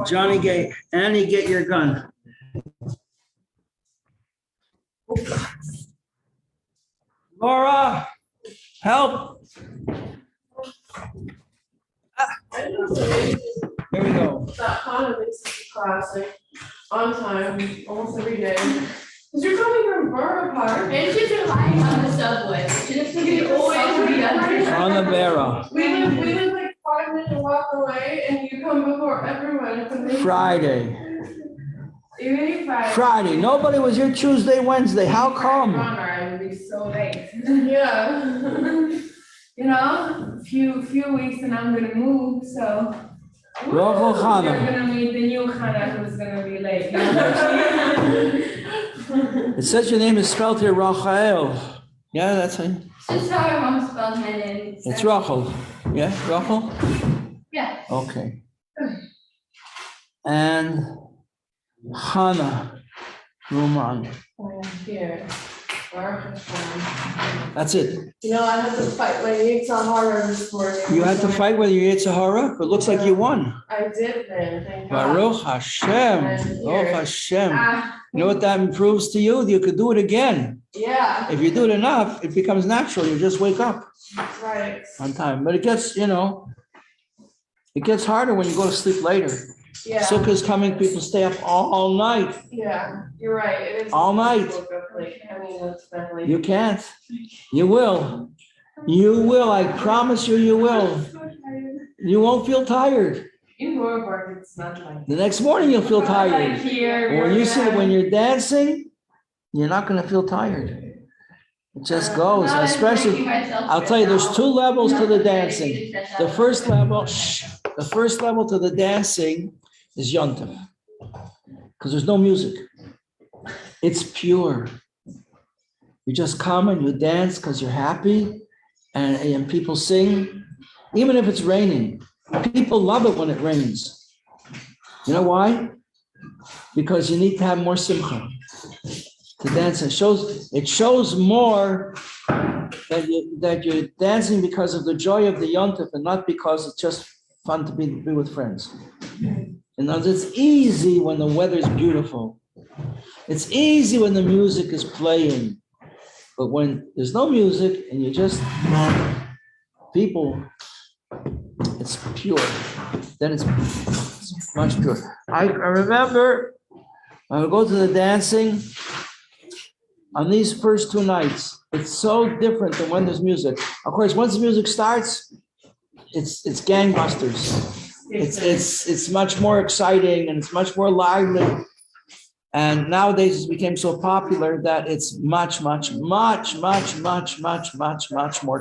Johnny, Annie, get your gun. Laura, help. Here we go. That kind of makes such a classic. On time, almost every day. Because you're coming from Borough Park. And she's relying on the subway. She just thinks always be On the barrel. We live like 5-minute walk away, and you come before everyone. Friday. Even Friday. Friday. Nobody was here Tuesday, Wednesday. How come? I would be so late. Yeah. You know, few weeks and I'm gonna move, so. Rochel Chana. You're gonna meet the new Chana who's gonna be late. It says your name is spelled here, Rachel. Yeah, that's it. This is how my mom spelled my name. It's Rachel. Yeah, Rachel? Yeah. Okay. And Hannah Roman. Here. That's it. You know, I had to fight my Yitzhahara this morning. You had to fight with your Yitzhahara, but it looks like you won. I did then, thank God. Baruch Hashem. Baruch Hashem. Ah, You know what that proves to you? You could do it again. yeah, If you do it enough, it becomes natural. You just wake up that's right. on time. But it gets, it gets harder when you go to sleep later. Yeah, Sukkah's coming, people stay up all night. yeah, you're right. It is. All night. Woke up late. I mean, that's definitely. You can't. You will. You will. I promise you, you will. You won't feel tired. In Borough Park, it's not like. The next morning, you'll feel tired. Here. When you're dancing, you're not going to feel tired. It just goes. Especially, I'll tell you, there's 2 levels to the dancing. The first level to the dancing is Yontif, because there's no music. It's pure. You just come and you dance because you're happy, and people sing, even if it's raining. People love it when it rains. You know why? Because you need to have more simcha to dance. It shows more that you're dancing because of the joy of the Yontif and not because it's just fun to be with friends. And it's easy when the weather's beautiful. It's easy when the music is playing. But when there's no music and you just people, it's pure. Then it's much pure. I remember I would go to the dancing on these first 2 nights. It's so different than when there's music. Of course, once the music starts, it's gangbusters. It's much more exciting and it's much more lively. And nowadays it became so popular that it's much more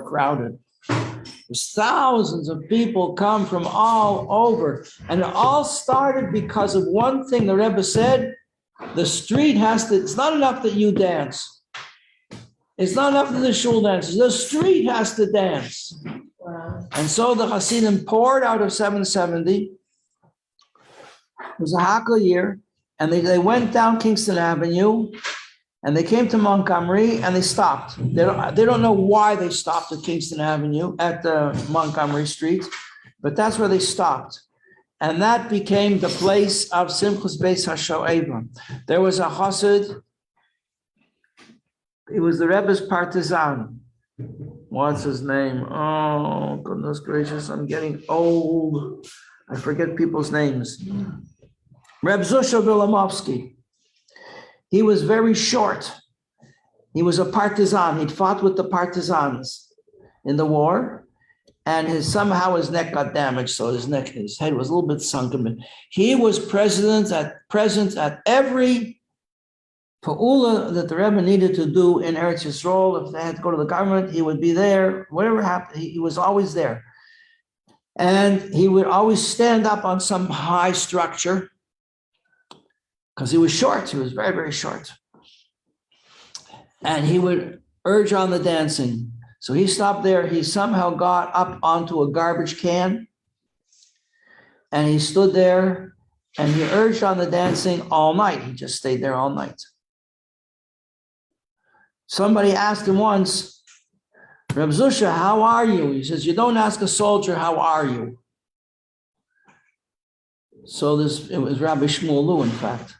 crowded. There's thousands of people come from all over. And it all started because of one thing the Rebbe said: the street it's not enough that you dance. It's not enough that the shul dances. The street has to dance. Wow. And so the Hasidim poured out of 770. It was a Hakel year. And they went down Kingston Avenue and they came to Montgomery and they stopped. They don't know why they stopped at Kingston Avenue at the Montgomery Street, but that's where they stopped. And that became the place of Simchas Beis HaShoeva. There was a Chassid. He was the Rebbe's partisan. What's his name? Oh, goodness gracious, I'm getting old. I forget people's names. Reb Zusha Vilamovsky. He was very short. He was a partisan. He'd fought with the partisans in the war, and somehow his neck got damaged, so his head was a little bit sunken. He was present at every pa'ula that the Rebbe needed to do in Eretz Yisrael. If they had to go to the government, he would be there. Whatever happened, he was always there. And he would always stand up on some high structure, because he was short. He was very, very short. And he would urge on the dancing. So he stopped there. He somehow got up onto a garbage can. And he stood there and he urged on the dancing all night. He just stayed there all night. Somebody asked him once, Reb Zusha, how are you? He says, you don't ask a soldier, how are you? So it was Rabbi Shmuel, in fact.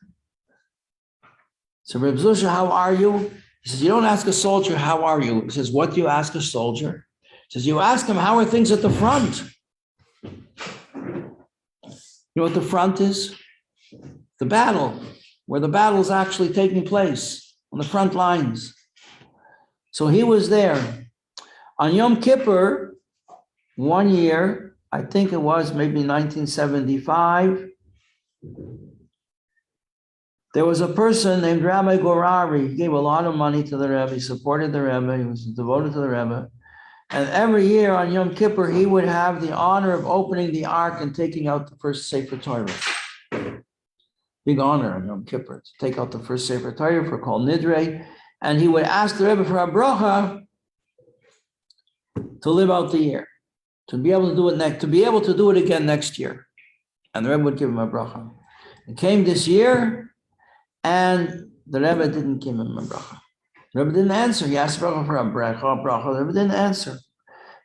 So Reb Zusha, how are you? He says, you don't ask a soldier, how are you? He says, what do you ask a soldier? He says, you ask him, how are things at the front? You know what the front is? The battle, where the battle is actually taking place, on the front lines. So he was there. On Yom Kippur, one year, I think it was maybe 1975, there was a person named Rabbi Gorari. He gave a lot of money to the Rebbe. He supported the Rebbe. He was devoted to the Rebbe. And every year on Yom Kippur, he would have the honor of opening the ark and taking out the first Sefer Torah. Big honor on Yom Kippur to take out the first Sefer Torah for Kol Nidre. And he would ask the Rebbe for a bracha to live out the year, to be able to do it to be able to do it again next year. And the Rebbe would give him a bracha. It came this year, and the Rebbe didn't give him a bracha. The Rebbe didn't answer. He asked bracha for a bracha. The Rebbe didn't answer.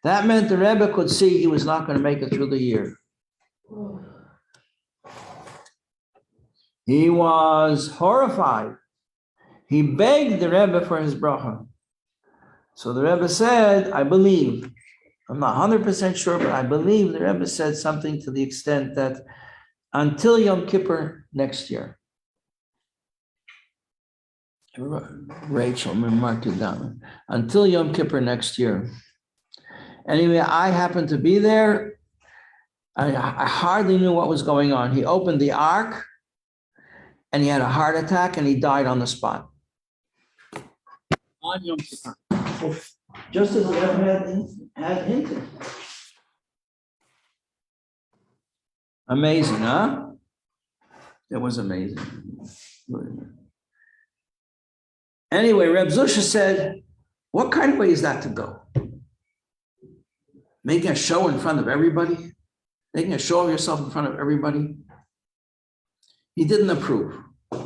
That meant the Rebbe could see he was not going to make it through the year. He was horrified. He begged the Rebbe for his bracha. So the Rebbe said, I believe, I'm not 100% sure, but I believe the Rebbe said something to the extent that until Yom Kippur next year. Rachel, mark it down. Until Yom Kippur next year. Anyway, I happened to be there. I hardly knew what was going on. He opened the ark and he had a heart attack and he died on the spot. On Yom Kippur. Just as the Rebbe had hinted. Amazing, huh? It was amazing. Anyway, Reb Zusha said, what kind of way is that to go? Making a show in front of everybody? Making a show of yourself in front of everybody? He didn't approve. He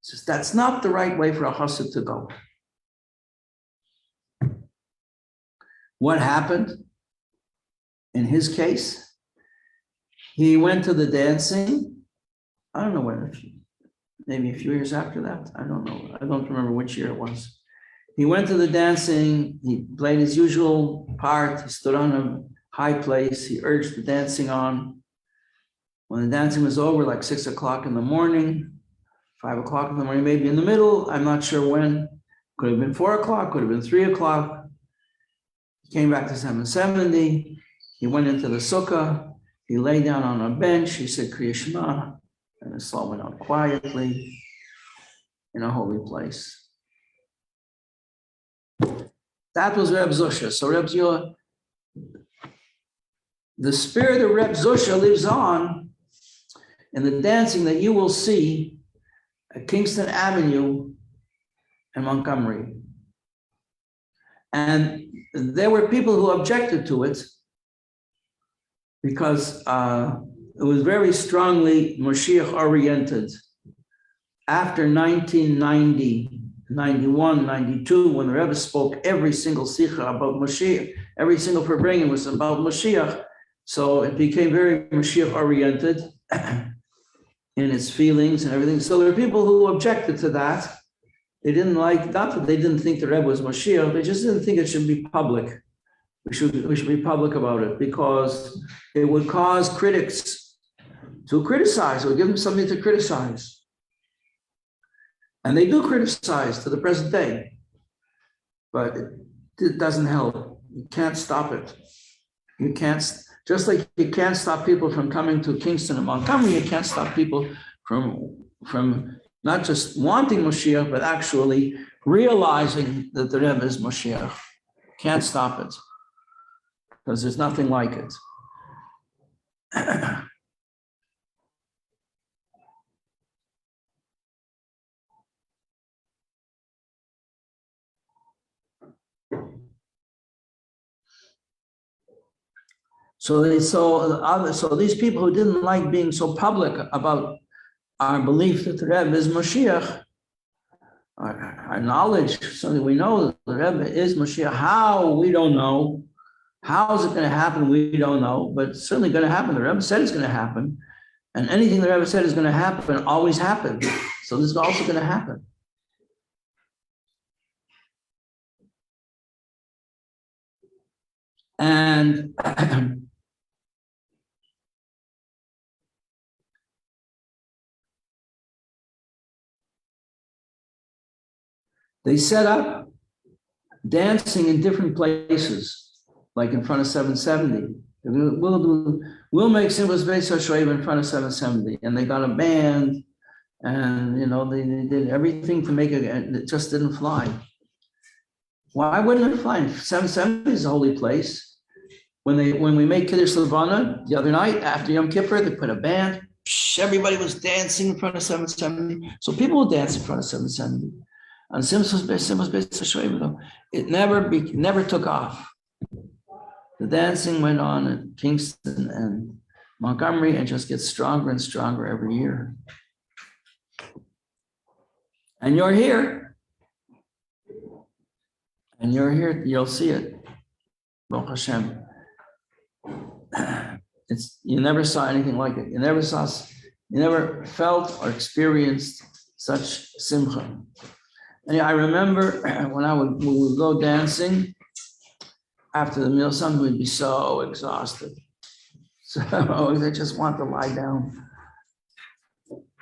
says, that's not the right way for a chassid to go. What happened in his case? He went to the dancing. I don't know when, maybe a few years after that. I don't know. I don't remember which year it was. He went to the dancing. He played his usual part. He stood on a high place. He urged the dancing on. When the dancing was over, like 6 o'clock in the morning, 5 o'clock in the morning, maybe in the middle, I'm not sure when. Could have been 4 o'clock, could have been 3 o'clock. He came back to 770. He went into the sukkah. He lay down on a bench. He said, Kriya Shema. And the soul went out quietly in a holy place. That was Reb Zusha. So Reb Zusha, the spirit of Reb Zusha lives on in the dancing that you will see at Kingston Avenue and Montgomery. And there were people who objected to it because it was very strongly Mashiach oriented. After 1990, 91, 92, when the Rebbe spoke every single sikha about Mashiach, every single Farbrengen was about Mashiach. So it became very Mashiach oriented in its feelings and everything. So there were people who objected to that. They didn't like, not that they didn't think the Rebbe was Mashiach, they just didn't think it should be public. We should be public about it because it would cause critics to criticize. It would give them something to criticize. And they do criticize to the present day, but it doesn't help. You can't stop it. You can't, just like you can't stop people from coming to Kingston and Montgomery, you can't stop people from not just wanting Moshiach, but actually realizing that the Rebbe is Moshiach. Can't stop it, because there's nothing like it. So these people who didn't like being so public about our belief that the Rebbe is Moshiach, our knowledge, something we know that the Rebbe is Moshiach. How? We don't know. How is it going to happen? We don't know, but it's certainly going to happen. The Rebbe said it's going to happen. And anything the Rebbe said is going to happen always happened. So this is also going to happen. And they set up dancing in different places, like in front of 770. We'll make Simchas Beis HaShoeva in front of 770. And they got a band, and they did everything to make it, and it just didn't fly. Why wouldn't it fly? 770 is a holy place. When we made Kiddush Levana the other night after Yom Kippur, they put a band. Everybody was dancing in front of 770. So people will dance in front of 770. And Simchas Beis HaShoeva, though, it never took off. The dancing went on in Kingston and Montgomery and just gets stronger and stronger every year. And you're here. And you're here, you'll see it. Baruch Hashem. You never saw anything like it. You never felt or experienced such simcha. And I remember when we would go dancing after the meal, some would be so exhausted. So they just want to lie down.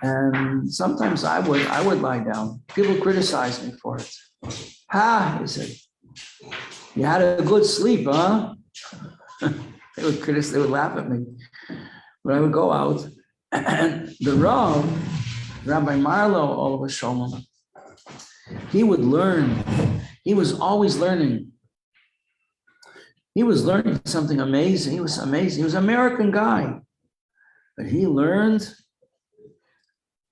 And sometimes I would lie down. People criticize me for it. He said, you had a good sleep, huh? They would laugh at me. But I would go out, and the Rav, Rabbi Marlow, all of a sudden, he would learn. He was always learning. He was learning something amazing. He was amazing. He was an American guy, but he learned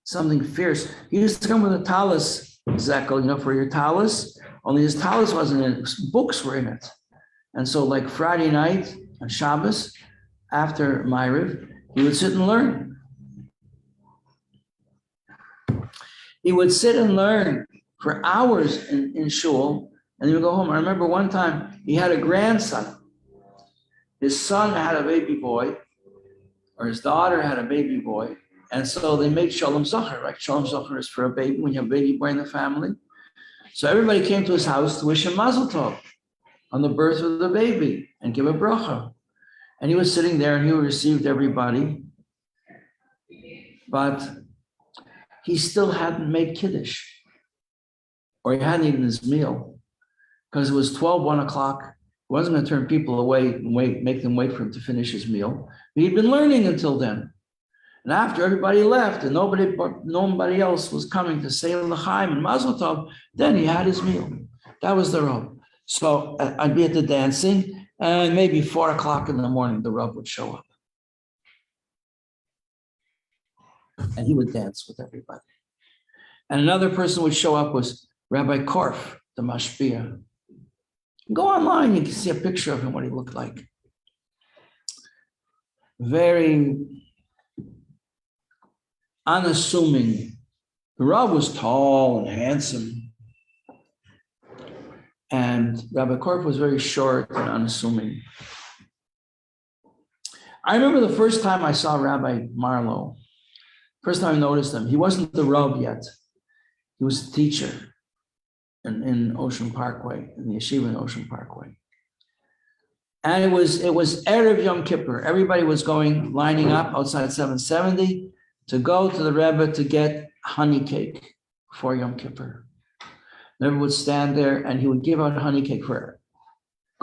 something fierce. He used to come with a talis, Zekel, for your talis. Only his talis wasn't in it. Books were in it. And so like Friday night on Shabbos, after Ma'ariv, he would sit and learn. He would sit and learn for hours in shul, and he would go home. I remember one time he had a grandson. His son had a baby boy, or his daughter had a baby boy. And so they made Shalom Zachar, right? Shalom Zachar is for a baby, when you have a baby boy in the family. So everybody came to his house to wish him Mazel Tov on the birth of the baby and give a bracha. And he was sitting there and he received everybody. But he still hadn't made Kiddush, or he hadn't eaten his meal, because it was 1 o'clock. He wasn't going to turn people away and make them wait for him to finish his meal. But he'd been learning until then. And after everybody left and nobody else was coming to say l'chaim and Mazel Tov, then he had his meal. That was the Rav. So I'd be at the dancing, and maybe 4 o'clock in the morning, the Rav would show up. And he would dance with everybody. And another person would show up was Rabbi Korf, the Mashpia. Go online, you can see a picture of him, what he looked like. Very unassuming. The Rav was tall and handsome. And Rabbi Korf was very short and unassuming. I remember the first time I saw Rabbi Marlow, first time I noticed him, he wasn't the Rav yet. He was a teacher in Ocean Parkway, in the yeshiva in Ocean Parkway. And it was Erev Yom Kippur. Everybody was lining up outside 770 to go to the Rebbe to get honey cake for Yom Kippur. The Rebbe would stand there and he would give out honey cake for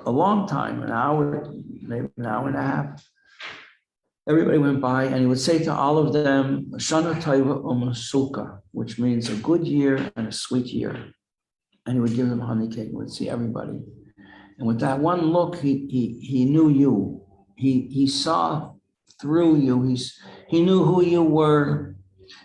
a long time, an hour, maybe an hour and a half. Everybody went by and he would say to all of them, Shana Taiva Umasuka, which means a good year and a sweet year. And he would give them honey cake. He would see everybody. And with that one look, he knew you. He saw through you. He knew who you were.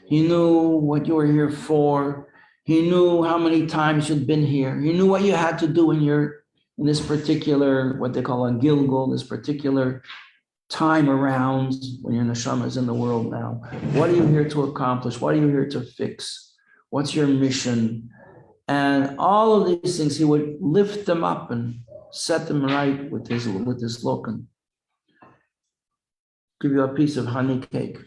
He knew what you were here for. He knew how many times you'd been here. He knew what you had to do in this particular, what they call a Gilgal, this particular time around when your neshama is in the world now. What are you here to accomplish? What are you here to fix? What's your mission? And all of these things, he would lift them up and set them right with his look and give you a piece of honey cake.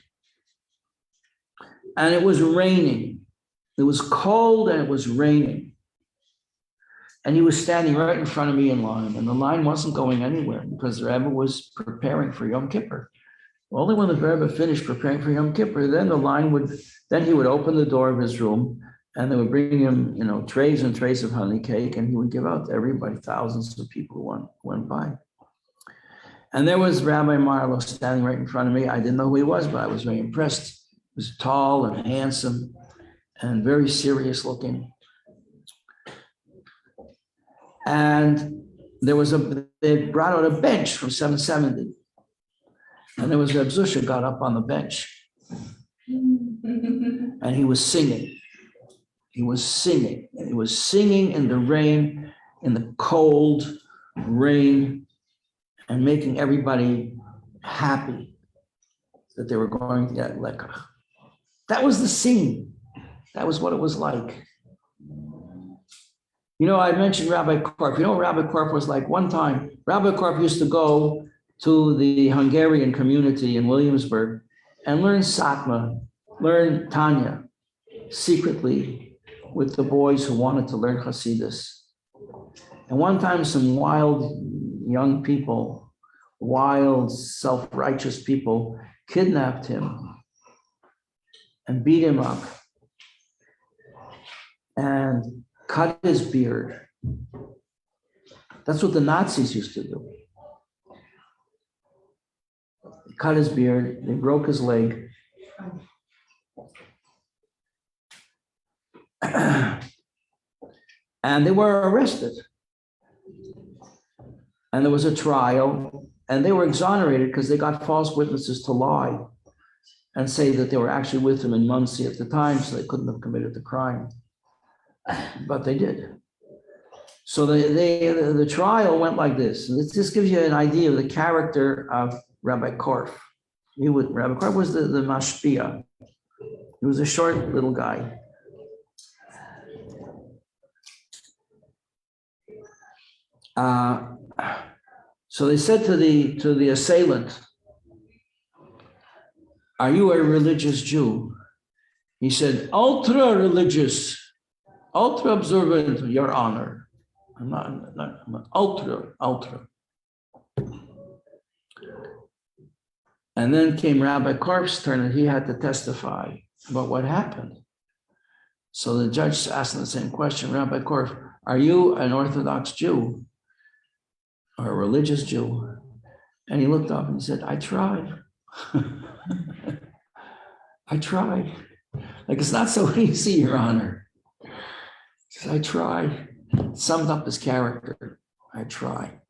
And it was raining. It was cold and it was raining. And he was standing right in front of me in line, and the line wasn't going anywhere because the Rebbe was preparing for Yom Kippur. Only when the Rebbe finished preparing for Yom Kippur, then he would open the door of his room, and they would bring him, trays and trays of honey cake, and he would give out to everybody, thousands of people who went by. And there was Rabbi Marlowe standing right in front of me. I didn't know who he was, but I was very impressed. He was tall and handsome and very serious looking. And they brought out a bench from 770. And there was Reb Zusha got up on the bench. And he was singing. He was singing. And he was singing in the rain, in the cold rain, and making everybody happy that they were going to get lekach. That was the scene. That was what it was like. I mentioned Rabbi Korf. You know what Rabbi Korf was like? One time, Rabbi Korf used to go to the Hungarian community in Williamsburg and learn Satma, learn Tanya, secretly with the boys who wanted to learn Hasidus. And one time, some wild young people, wild, self-righteous people, kidnapped him and beat him up and cut his beard. That's what the Nazis used to do. They cut his beard, they broke his leg. And they were arrested. And there was a trial, and they were exonerated because they got false witnesses to lie and say that they were actually with him in Muncie at the time, so they couldn't have committed the crime. But they did. So the trial went like this. And this gives you an idea of the character of Rabbi Korf. Rabbi Korf was the mashpia. He was a short little guy. So they said to the assailant, "Are you a religious Jew?" He said, "Ultra religious. Ultra observant, Your Honor. I'm ultra. And then came Rabbi Korf's turn, and he had to testify about what happened. So the judge asked him the same question, "Rabbi Korf, are you an Orthodox Jew or a religious Jew?" And he looked up and he said, "I tried." I tried. Like, it's not so easy, Your Honor. I tried. Summed up his character. I tried.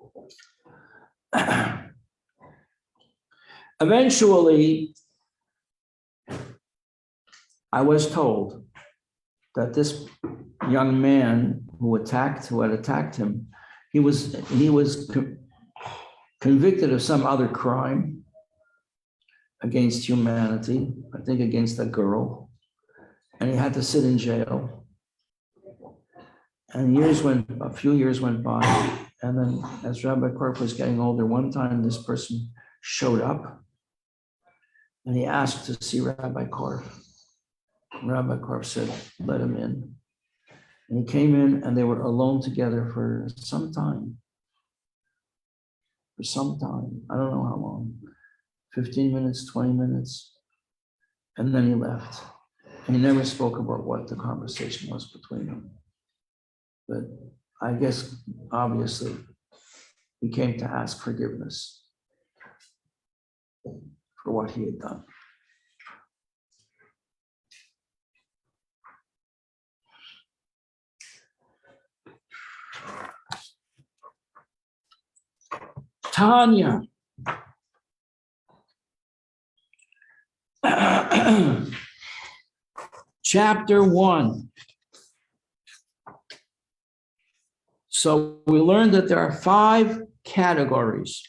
Eventually, I was told that this young man who had attacked him, he was convicted of some other crime against humanity, I think against a girl, and he had to sit in jail. And a few years went by, and then as Rabbi Korf was getting older, one time this person showed up, and he asked to see Rabbi Korf. Rabbi Korf said, "Let him in." And he came in, and they were alone together for some time. I don't know how long, 15 minutes, 20 minutes. And then he left. And he never spoke about what the conversation was between them. But I guess, obviously, he came to ask forgiveness for what he had done. Tanya. Chapter 1. So we learned that there are 5 categories.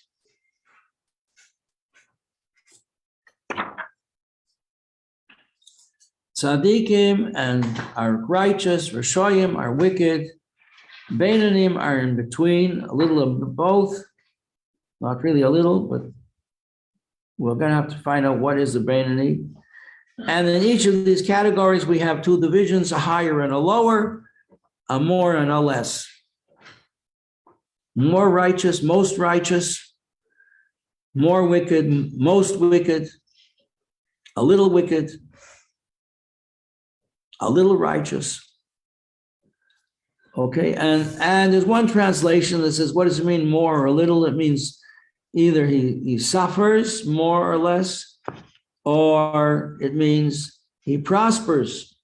Tzaddikim and are righteous, Rishoyim are wicked, Beinanim are in between, a little of both, not really a little, but we're going to have to find out what is the Beinani. And in each of these categories, we have two divisions, a higher and a lower, a more and a less. More righteous, most righteous, more wicked, most wicked, a little righteous. Okay, and there's one translation that says, what does it mean, more or a little? It means either he suffers more or less, or it means he prospers.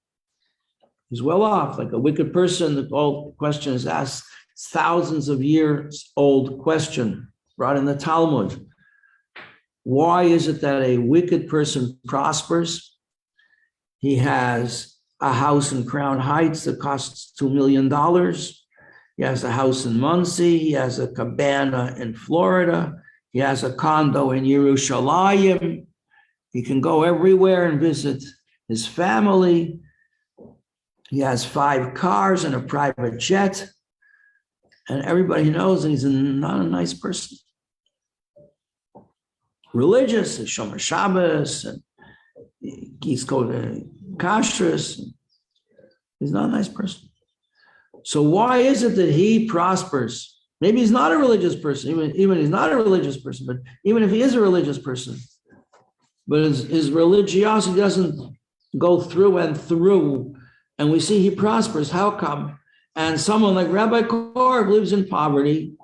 He's well off, like a wicked person. The old question is asked, thousands of years old question brought in the Talmud. Why is it that a wicked person prospers? He has a house in Crown Heights that costs $2 million. He has a house in Muncie. He has a cabana in Florida. He has a condo in Yerushalayim. He can go everywhere and visit his family. He has 5 cars and a private jet. And everybody knows that he's not a nice person. Religious, he's Shomer Shabbos, and he's called kashrus. He's not a nice person. So why is it that he prospers? Maybe he's not a religious person, even he's not a religious person, but even if he is a religious person, but his religiosity doesn't go through and through, and we see he prospers. How come? And someone like Rabbi Pape lives in poverty,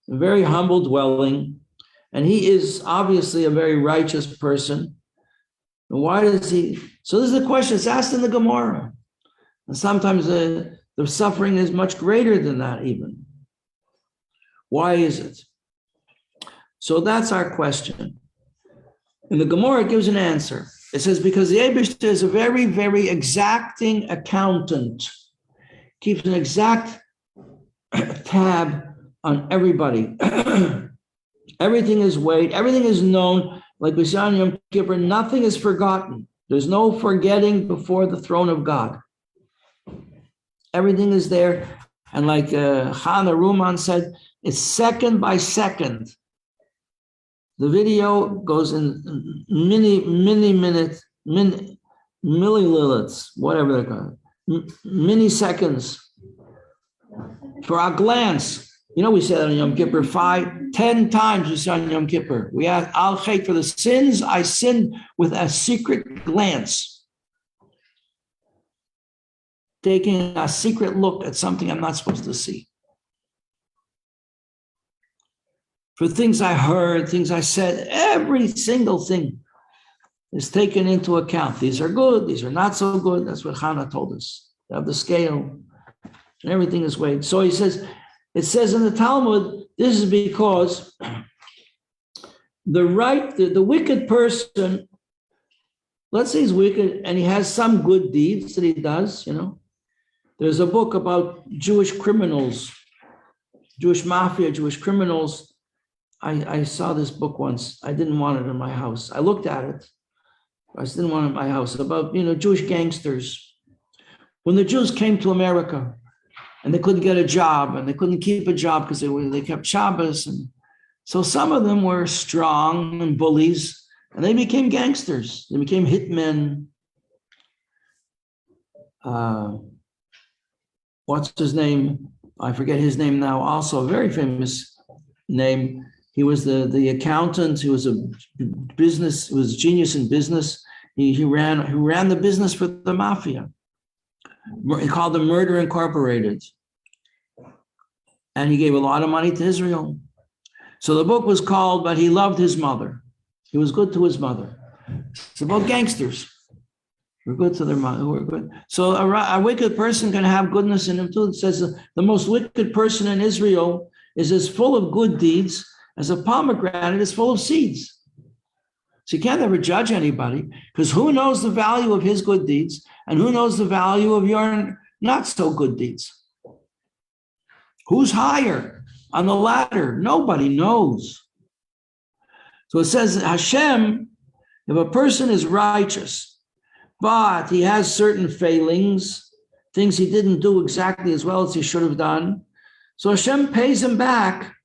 a very humble dwelling, and he is obviously a very righteous person. And why does he? So this is the question. It's asked in the Gemara. And sometimes the suffering is much greater than that even. Why is it? So that's our question. And the Gemara gives an answer. It says, because the Eibishter is a very, very exacting accountant. Keeps an exact tab on everybody. Everything is weighed, everything is known. Like we say on Yom Kippur, nothing is forgotten. There's no forgetting before the throne of God. Everything is there. And like Chana Ruman said, it's second by second. The video goes in millilits, whatever they're called, milliseconds for our glance. You know, we say that on Yom Kippur 10 times we say on Yom Kippur. We ask, Al Chet, for the sins I sinned with a secret glance. Taking a secret look at something I'm not supposed to see. For things I heard, things I said, every single thing is taken into account. These are good, these are not so good. That's what Chana told us. They have the scale, and everything is weighed. So he says, it says in the Talmud, this is because the wicked person, let's say he's wicked and he has some good deeds that he does, you know. There's a book about Jewish criminals, Jewish mafia, Jewish criminals. I saw this book once. I didn't want it in my house. I looked at it. I just didn't want it in my house, about, you know, Jewish gangsters. When the Jews came to America and they couldn't get a job and they couldn't keep a job because they kept Shabbos. And so some of them were strong and bullies and they became gangsters. They became hitmen. What's his name? I forget his name now. Also a very famous name. He was the accountant. He was a genius in business. He ran the business for the mafia. He called them Murder Incorporated. And he gave a lot of money to Israel. So the book was called, But He Loved His Mother. He was good to his mother. It's about gangsters. We're good to their mother. We're good. So a wicked person can have goodness in him too. It says the most wicked person in Israel is as full of good deeds as a pomegranate is full of seeds. So you can't ever judge anybody, because who knows the value of his good deeds and who knows the value of your not so good deeds? Who's higher on the ladder? Nobody knows. So it says Hashem, if a person is righteous, but he has certain failings, things he didn't do exactly as well as he should have done, so Hashem pays him back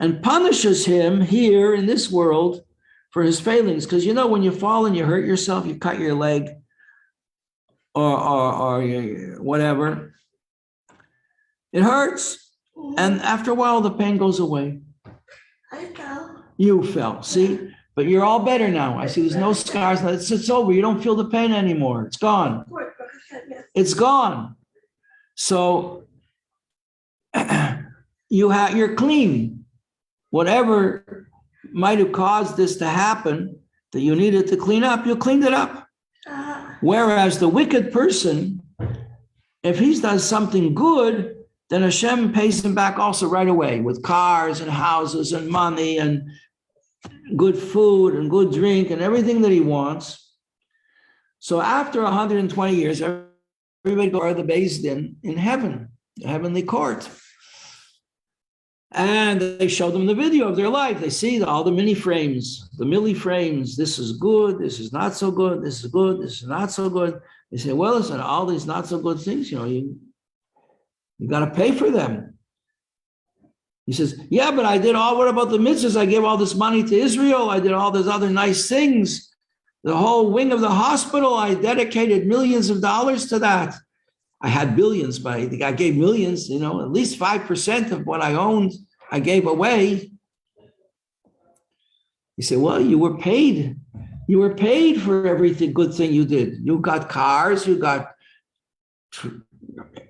and punishes him here in this world for his failings. Because when you fall and you hurt yourself, you cut your leg or whatever, it hurts. And after a while, the pain goes away. I fell. You fell, see? But you're all better now. I see there's no scars. It's over. You don't feel the pain anymore. It's gone. It's gone. So you're clean. Whatever might have caused this to happen that you needed to clean up, you cleaned it up. Whereas the wicked person, if he does something good, then Hashem pays him back also right away with cars and houses and money and good food and good drink and everything that he wants. So after 120 years, everybody goes to the Beis Din in heaven, the heavenly court. And they show them the video of their life. They see all the mini frames, the milli frames. This is good. This is not so good. This is good. This is not so good. They say, well, listen, all these not so good things, you got to pay for them. He says, yeah, but what about the mitzvahs? I gave all this money to Israel. I did all those other nice things. The whole wing of the hospital, I dedicated millions of dollars to that. I had billions, but I gave millions, at least 5% of what I owned, I gave away. He said, well, you were paid. You were paid for everything good thing you did. You got cars, you got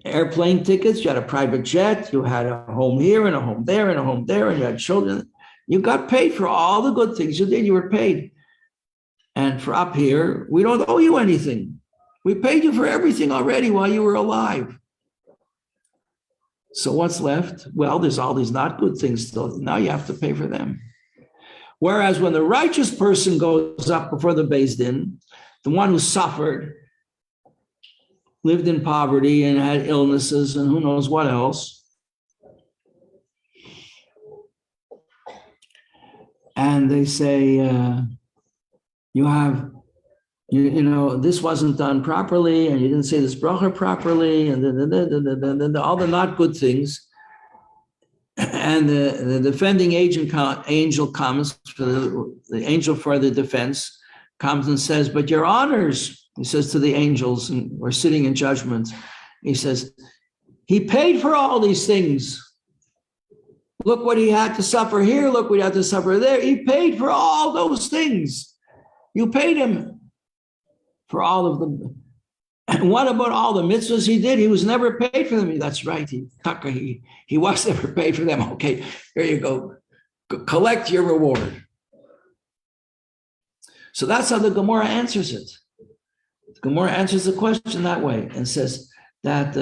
airplane tickets, you had a private jet, you had a home here and a home there and a home there, and you had children. You got paid for all the good things you did. You were paid. And for up here, we don't owe you anything. We paid you for everything already while you were alive. So what's left? Well, there's all these not good things still. Now you have to pay for them. Whereas when the righteous person goes up before the Beis Din, the one who suffered, lived in poverty and had illnesses and who knows what else, and they say, this wasn't done properly, and you didn't say this bracha properly, and all the not good things. And the defending angel comes, the angel for the defense comes and says, but your honors, he says to the angels, and we're sitting in judgment, he says, he paid for all these things. Look what he had to suffer here, look what he had to suffer there. He paid for all those things. You paid him for all of them. And what about all the mitzvahs he did? He was never paid for them. That's right. He was never paid for them. Okay, here you go. Collect your reward. So that's how the Gemara answers it. The Gemara answers the question that way and says that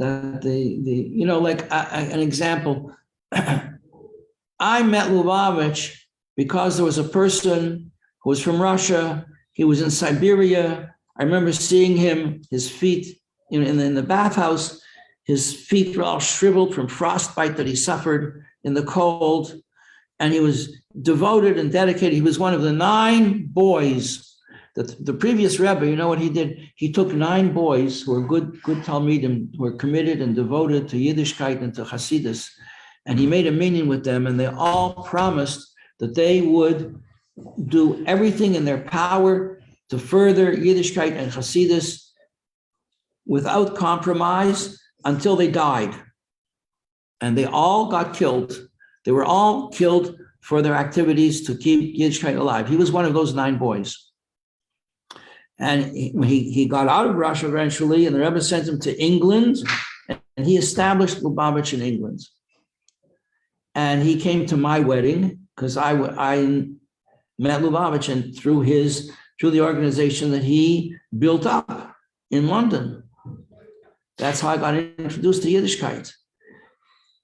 an example. I met Lubavitch because there was a person who was from Russia. He was in Siberia. I remember seeing him, his feet in the bathhouse, his feet were all shriveled from frostbite that he suffered in the cold. And he was devoted and dedicated. He was one of the 9 boys that the previous Rebbe, you know what he did? He took 9 boys who were good Talmidim, who were committed and devoted to Yiddishkeit and to Hasidus. And he made a minyan with them, and they all promised that they would do everything in their power to further Yiddishkeit and Hasidus without compromise until they died. And they all got killed. They were all killed for their activities to keep Yiddishkeit alive. He was one of those 9 boys. And he got out of Russia eventually, and the Rebbe sent him to England, and he established Lubavitch in England. And he came to my wedding because I met Lubavitch, and through the organization that he built up in London. That's how I got introduced to Yiddishkeit.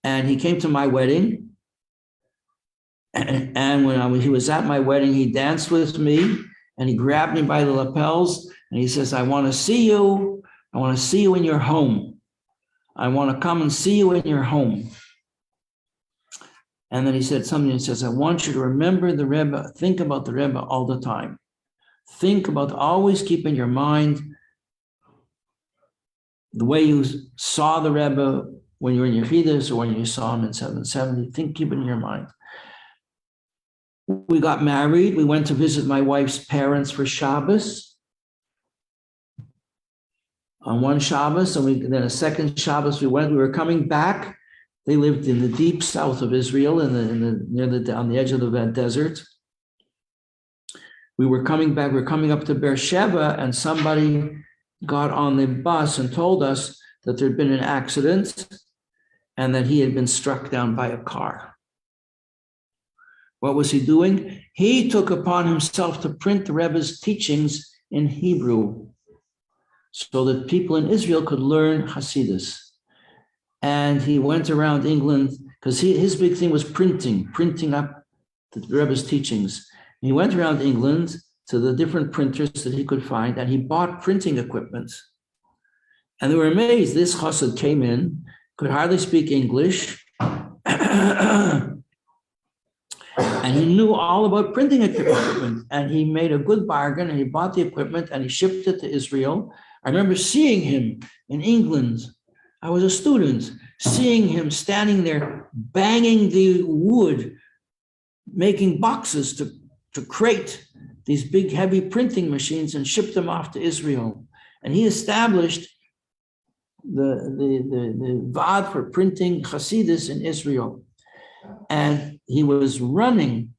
And he came to my wedding, and when he was at my wedding, he danced with me, and he grabbed me by the lapels, and he says, I want to see you. I want to see you in your home. I want to come and see you in your home. And then he said something, he says, I want you to remember the Rebbe, think about the Rebbe all the time. Think about, always keep in your mind the way you saw the Rebbe when you were in your Yechidus or when you saw him in 770. Keep it in your mind. We got married. We went to visit my wife's parents for Shabbos. On one Shabbos, and then a second Shabbos we were coming back. They lived in the deep south of Israel, on the edge of the desert. We were coming back, we were coming up to Beersheba, and somebody got on the bus and told us that there'd been an accident and that he had been struck down by a car. What was he doing? He took upon himself to print the Rebbe's teachings in Hebrew so that people in Israel could learn Hasidus. And he went around England because his big thing was printing up the Rebbe's teachings. And he went around England to the different printers that he could find, and he bought printing equipment. And they were amazed. This chassid came in, could hardly speak English, and he knew all about printing equipment. And he made a good bargain, and he bought the equipment, and he shipped it to Israel. I remember seeing him in England. I was a student, seeing him standing there, banging the wood, making boxes to crate these big, heavy printing machines and ship them off to Israel. And he established the Vaad for printing Hasidus in Israel. And he was running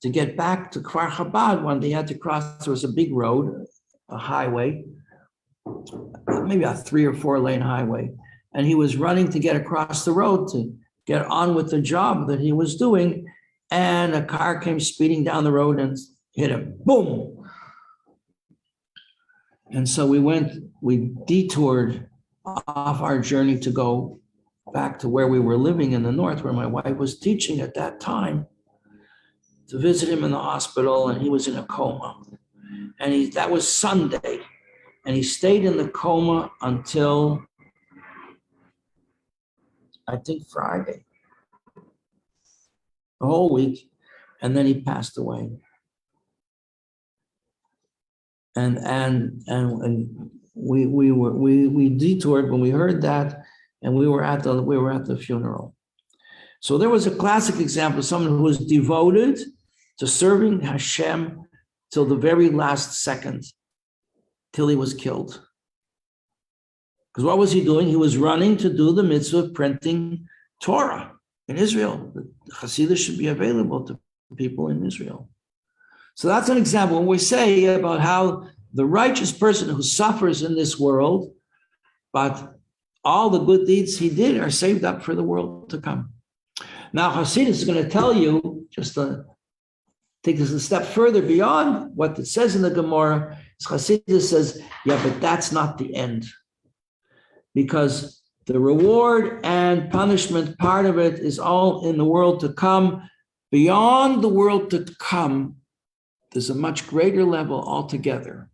to get back to Kfar Chabad when they had to cross. There was a big road, a highway, maybe a 3 or 4 lane highway. And he was running to get across the road to get on with the job that he was doing. And a car came speeding down the road and hit him. Boom. And so we detoured off our journey to go back to where we were living in the north, where my wife was teaching at that time, to visit him in the hospital, and he was in a coma. And that was Sunday. And he stayed in the coma until, I think, Friday, the whole week, and then he passed away. And we detoured when we heard that, and we were at the funeral. So there was a classic example of someone who was devoted to serving Hashem till the very last second, till he was killed. Because what was he doing? He was running to do the mitzvah of printing Torah in Israel. The Hasidus should be available to people in Israel. So that's an example when we say about how the righteous person who suffers in this world, but all the good deeds he did are saved up for the world to come. Now, Hasidus is going to tell you, just to take this a step further beyond what it says in the Gemara, Hasidus says, yeah, but that's not the end. Because the reward and punishment part of it is all in the world to come. Beyond the world to come, there's a much greater level altogether.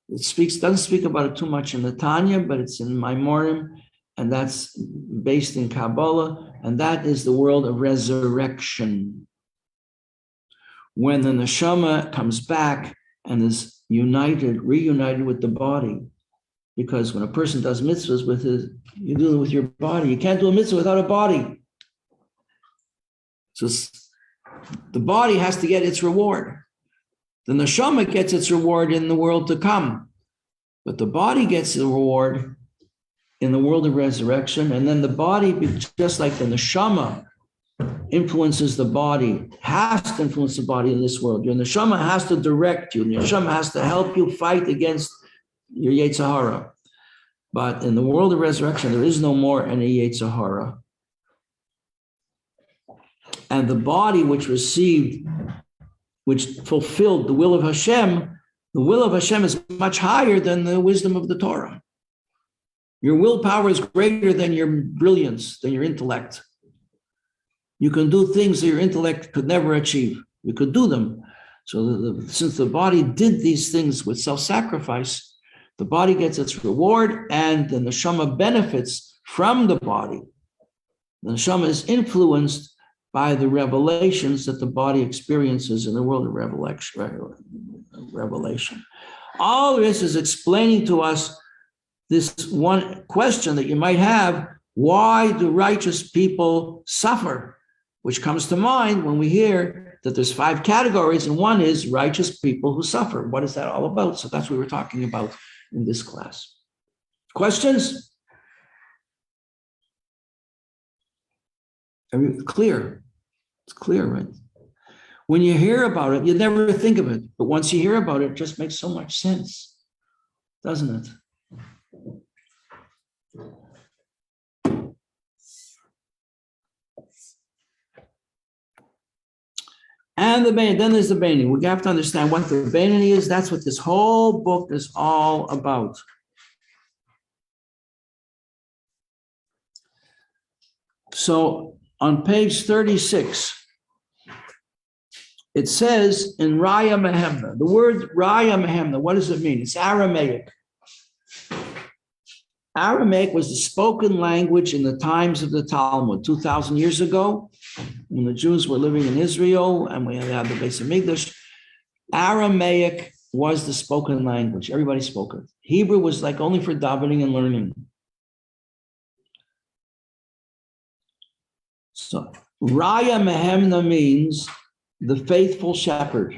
It doesn't speak about it too much in the Tanya, but it's in Maimorim, and that's based in Kabbalah, and that is the world of resurrection. When the neshama comes back and is reunited with the body. Because when a person does mitzvahs you do it with your body. You can't do a mitzvah without a body. So the body has to get its reward. The neshama gets its reward in the world to come. But the body gets the reward in the world of resurrection. And then the body, just like the neshama influences the body, has to influence the body in this world. Your neshama has to direct you. Your neshama has to help you fight against your Yetzer Hara. But in the world of resurrection, there is no more any Yetzer Hara. And the body which fulfilled the will of Hashem is much higher than the wisdom of the Torah. Your willpower is greater than your brilliance, than your intellect. You can do things that your intellect could never achieve. You could do them. So since the body did these things with self-sacrifice, the body gets its reward, and the neshama benefits from the body. The neshama is influenced by the revelations that the body experiences in the world of revelation. All this is explaining to us this one question that you might have: why do righteous people suffer? which comes to mind when we hear that there's 5 categories, and one is righteous people who suffer. What is that all about? So that's what we're talking about in this class. Questions? Are we clear? It's clear, right? When you hear about it, you never think of it. But once you hear about it, it just makes so much sense, doesn't it? And the Beinoni, then there's the Beinoni. We have to understand what the Beinoni is. That's what this whole book is all about. So on page 36, it says in Raya Mehemna, the word Raya Mehemna, what does it mean? It's Aramaic. Aramaic was the spoken language in the times of the Talmud, 2,000 years ago, when the Jews were living in Israel and we had the Beis Hamikdash. Aramaic was the spoken language. Everybody spoke it. Hebrew was like only for davening and learning. So Raya Mehemna means the faithful shepherd.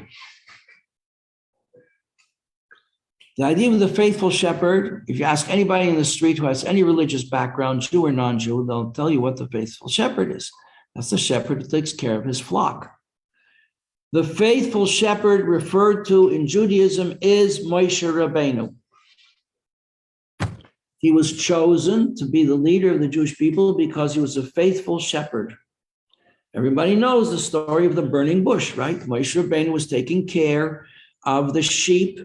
The idea of the faithful shepherd, if you ask anybody in the street who has any religious background, Jew or non-Jew, they'll tell you what the faithful shepherd is. That's the shepherd who takes care of his flock. The faithful shepherd referred to in Judaism is Moshe Rabbeinu. He was chosen to be the leader of the Jewish people because he was a faithful shepherd. Everybody knows the story of the burning bush, right? Moshe Rabbeinu was taking care of the sheep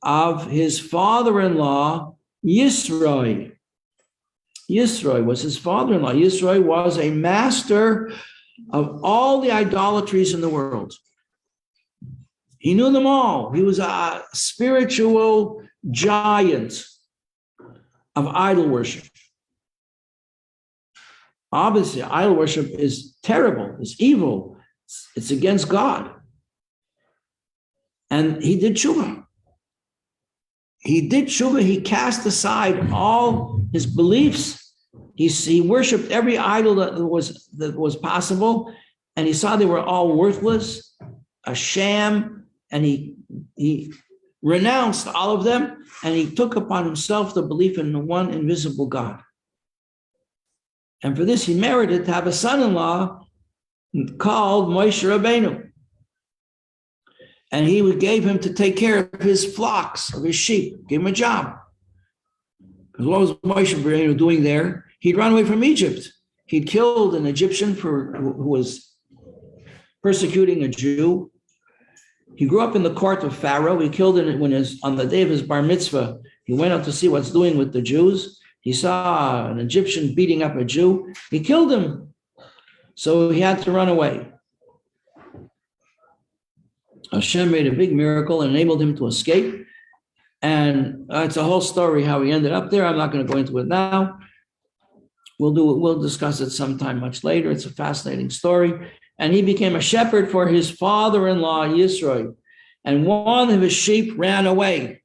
of his father-in-law, Yisroi. Yisroi was his father-in-law. Yisroi was a master of all the idolatries in the world. He knew them all. He was a spiritual giant of idol worship. Obviously, idol worship is terrible, it's evil, it's against God. And he did tshuva. He cast aside all his beliefs. He worshipped every idol that was possible, and he saw they were all worthless, a sham, and he renounced all of them, and he took upon himself the belief in the one invisible God. And for this, he merited to have a son-in-law called Moshe Rabbeinu. And he gave him to take care of his flocks, of his sheep, gave him a job. Because what was Moshe Rabbeinu doing there? He'd run away from Egypt. He'd killed an Egyptian who was persecuting a Jew. He grew up in the court of Pharaoh. He killed him on the day of his bar mitzvah. He went out to see what's doing with the Jews. He saw an Egyptian beating up a Jew. He killed him. So he had to run away. Hashem made a big miracle and enabled him to escape. And it's a whole story how he ended up there. I'm not going to go into it now. We'll discuss it sometime much later. It's a fascinating story. And he became a shepherd for his father-in-law, Yisroi. And one of his sheep ran away.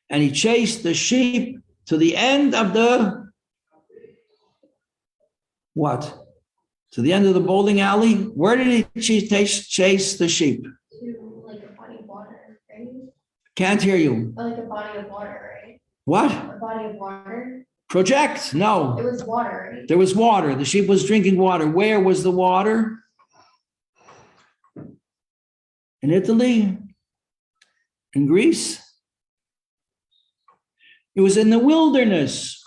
And he chased the sheep to the end of the, what? To the end of the bowling alley? Where did he chase the sheep? To like a body of water, right? Can't hear you. Like a body of water, right? What? A body of water. Project? No. It was water, right? There was water. The sheep was drinking water. Where was the water? In Italy? In Greece? It was in the wilderness.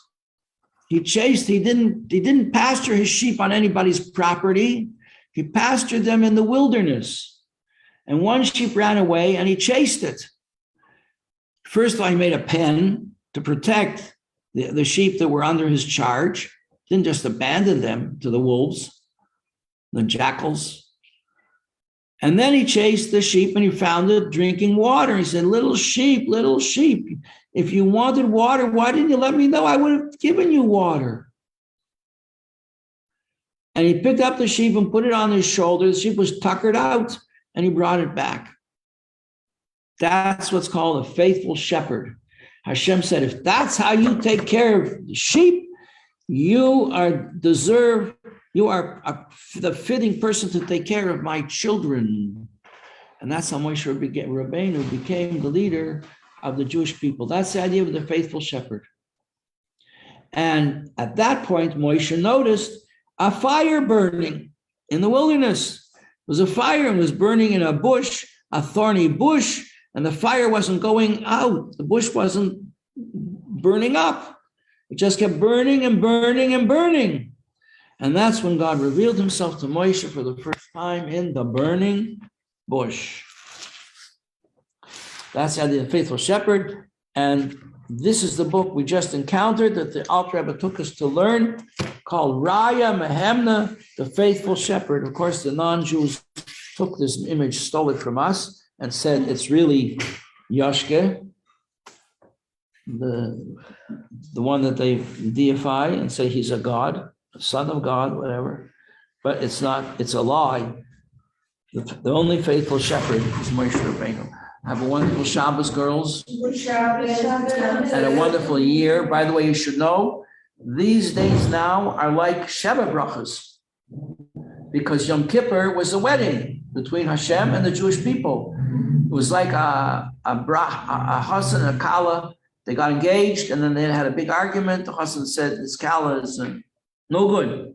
He didn't pasture his sheep on anybody's property. He pastured them in the wilderness. And one sheep ran away and he chased it. First of all, he made a pen to protect the sheep that were under his charge. Didn't just abandon them to the wolves, the jackals. And then he chased the sheep and he found it drinking water. He said, little sheep, if you wanted water, why didn't you let me know? I would have given you water. And he picked up the sheep and put it on his shoulder. The sheep was tuckered out and he brought it back. That's what's called a faithful shepherd. Hashem said, if that's how you take care of the sheep, you deserve You are the fitting person to take care of my children. And that's how Moshe Rabbeinu became the leader of the Jewish people. That's the idea of the faithful shepherd. And at that point, Moshe noticed a fire burning in the wilderness. It was a fire and was burning in a bush, a thorny bush, and the fire wasn't going out. The bush wasn't burning up. It just kept burning and burning and burning. And that's when God revealed himself to Moshe for the first time in the burning bush. That's the idea of the faithful shepherd. And this is the book we just encountered that the Alter Rebbe took us to learn, called Raya Mehemna, the faithful shepherd. Of course, the non-Jews took this image, stole it from us, and said it's really Yoshke, the one that they deify and say he's a god, a son of God, whatever. But it's not, it's a lie. The only faithful shepherd is Moshe Rabbeinu. Have a wonderful Shabbos, girls, and a wonderful year. By the way, you should know, these days now are like Sheva Brachas, because Yom Kippur was a wedding between Hashem and the Jewish people. It was like a Hassan and a Kala. They got engaged, and then they had a big argument. The Hassan said, this Kala is no good.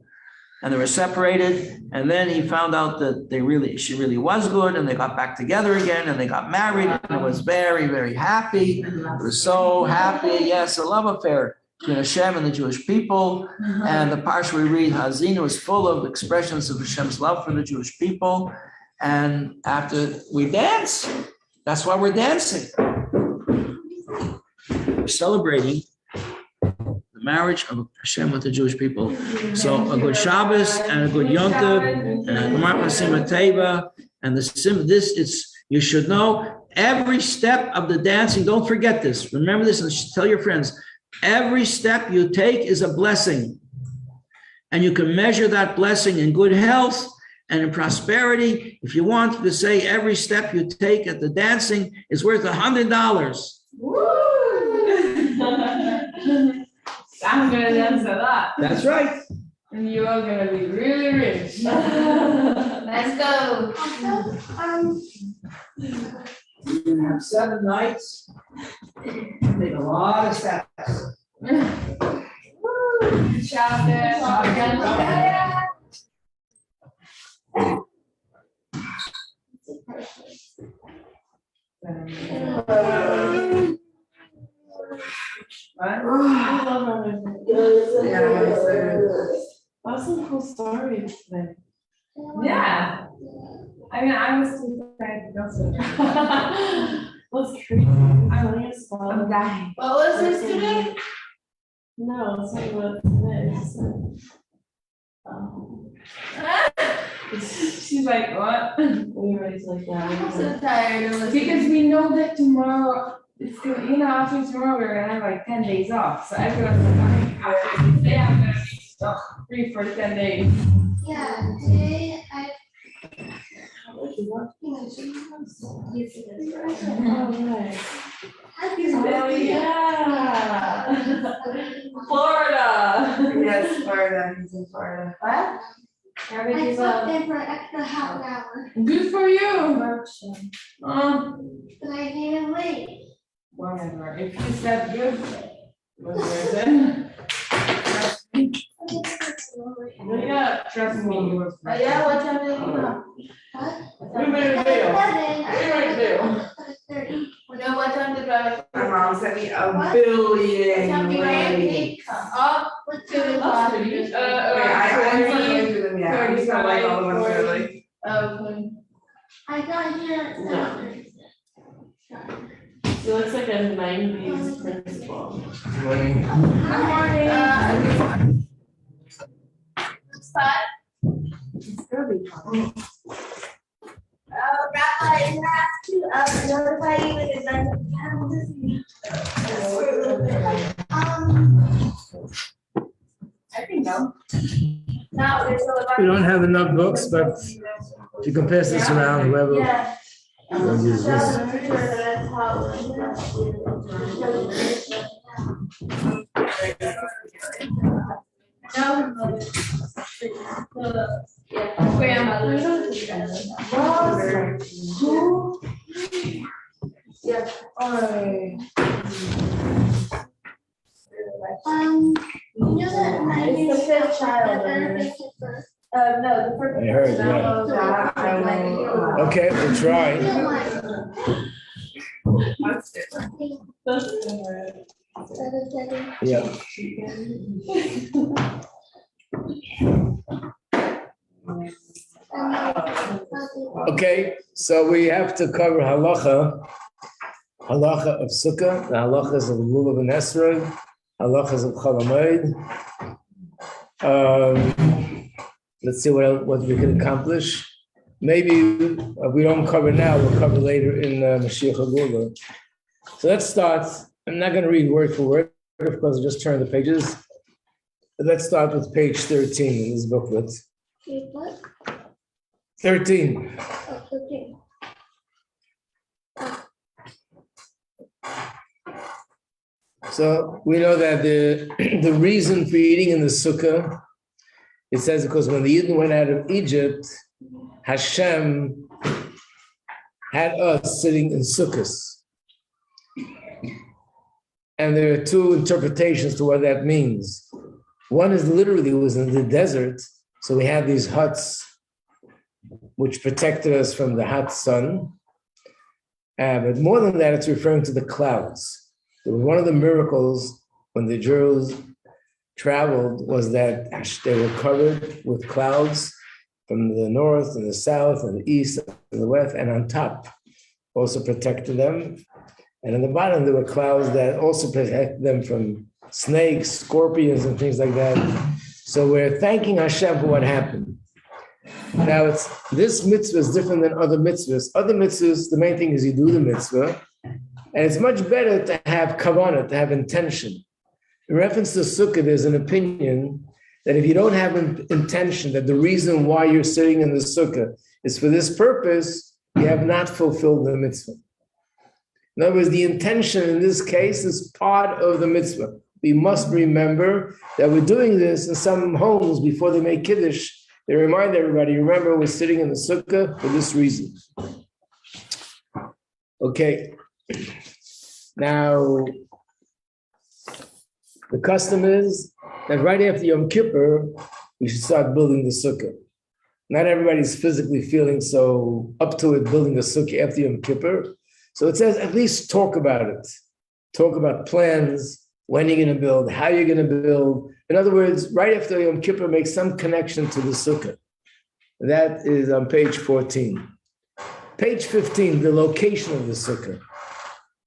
And they were separated, and then he found out that she really was good, and they got back together again, and they got married, and it was very, very happy. It was so happy. Yes, a love affair between Hashem and the Jewish people. And the parsha we read, Hazinu, is full of expressions of Hashem's love for the Jewish people. And after we dance, that's why we're dancing. We're celebrating the marriage of Hashem with the Jewish people. So a good Shabbos and a good Yom Tov and a Gemara Pasima Teva and you should know every step of the dancing. Don't forget this. Remember this and tell your friends. Every step you take is a blessing, and you can measure that blessing in good health and in prosperity. If you want to say every step you take at the dancing is worth $100. I'm gonna dance a lot. That's right. And you are gonna be really rich. Let's go. You have 7 nights. Take a lot of steps. Awesome, cool story today. Yeah. I mean, I was too tired to go so That's crazy. I'm dying. What was this today? No, it's not about today. She's like, what? Everybody's like that. I'm so tired of listening. Because we know that tomorrow, it's gonna, after tomorrow, we're gonna have like 10 days off. So everyone's like, after today, I'm gonna be free for 10 days. Yeah, today I. Oh, right. Oh, yeah. Florida. Yes, Florida. He's in Florida. What? I slept in for an extra half an hour, Good for you. but I came in late. Whatever. If you said good, was there then? Trust me. Yeah, trust me. You were Oh, yeah, what time did you go? What? We made a deal. No, what time did I? My mom sent me a What? billion. Tell me where ways. Up with 2 o'clock. Wait, I haven't going through them yet. I'm just gonna like all the ones that are like. Okay. I got here at No. 7:30. She looks like a 90s principal. Morning. It's gonna be fun. Rabbi, you have to notify you when it's done. I think no. No, there's a. We don't have enough books, but you can pass this around, whoever. Yeah. will use So this. I'm pretty sure that's how it was. No. Grandmother. Yeah. Alright. You know that my It's the fifth child. No, the first. I heard, yeah. Okay, we'll try. Yeah. Okay, so we have to cover halacha of sukkah, the halachas of lulav and esrog, halachas of chalamoid. Let's see what we can accomplish. Maybe we don't cover now, we'll cover later in Mashiach HaGula. So let's start. I'm not going to read word for word, of course, I'll just turn the pages. But let's start with page 13 in this booklet. 13. So we know that the reason for eating in the sukkah, it says because when the Yidden went out of Egypt, Hashem had us sitting in sukkahs. And there are two interpretations to what that means. One is literally, it was in the desert, so we had these huts which protected us from the hot sun. But more than that, it's referring to the clouds. It was one of the miracles when the Jews traveled was that they were covered with clouds from the north and the south and the east and the west, and on top also protected them. And on the bottom, there were clouds that also protected them from snakes, scorpions, and things like that. So we're thanking Hashem for what happened. Now, this mitzvah is different than other mitzvahs. Other mitzvahs, the main thing is you do the mitzvah, and it's much better to have kavanah, to have intention. In reference to sukkah, there's an opinion that if you don't have an intention, that the reason why you're sitting in the sukkah is for this purpose, you have not fulfilled the mitzvah. In other words, the intention in this case is part of the mitzvah. We must remember that we're doing this in some homes before they make Kiddush. They remind everybody, remember, we're sitting in the sukkah for this reason. Okay. Now, the custom is that right after Yom Kippur, we should start building the sukkah. Not everybody's physically feeling so up to it building the sukkah after Yom Kippur. So it says at least talk about it. Talk about plans, when you're going to build, how you're going to build. In other words, right after Yom Kippur, make some connection to the sukkah. That is on page 14. Page 15, the location of the sukkah.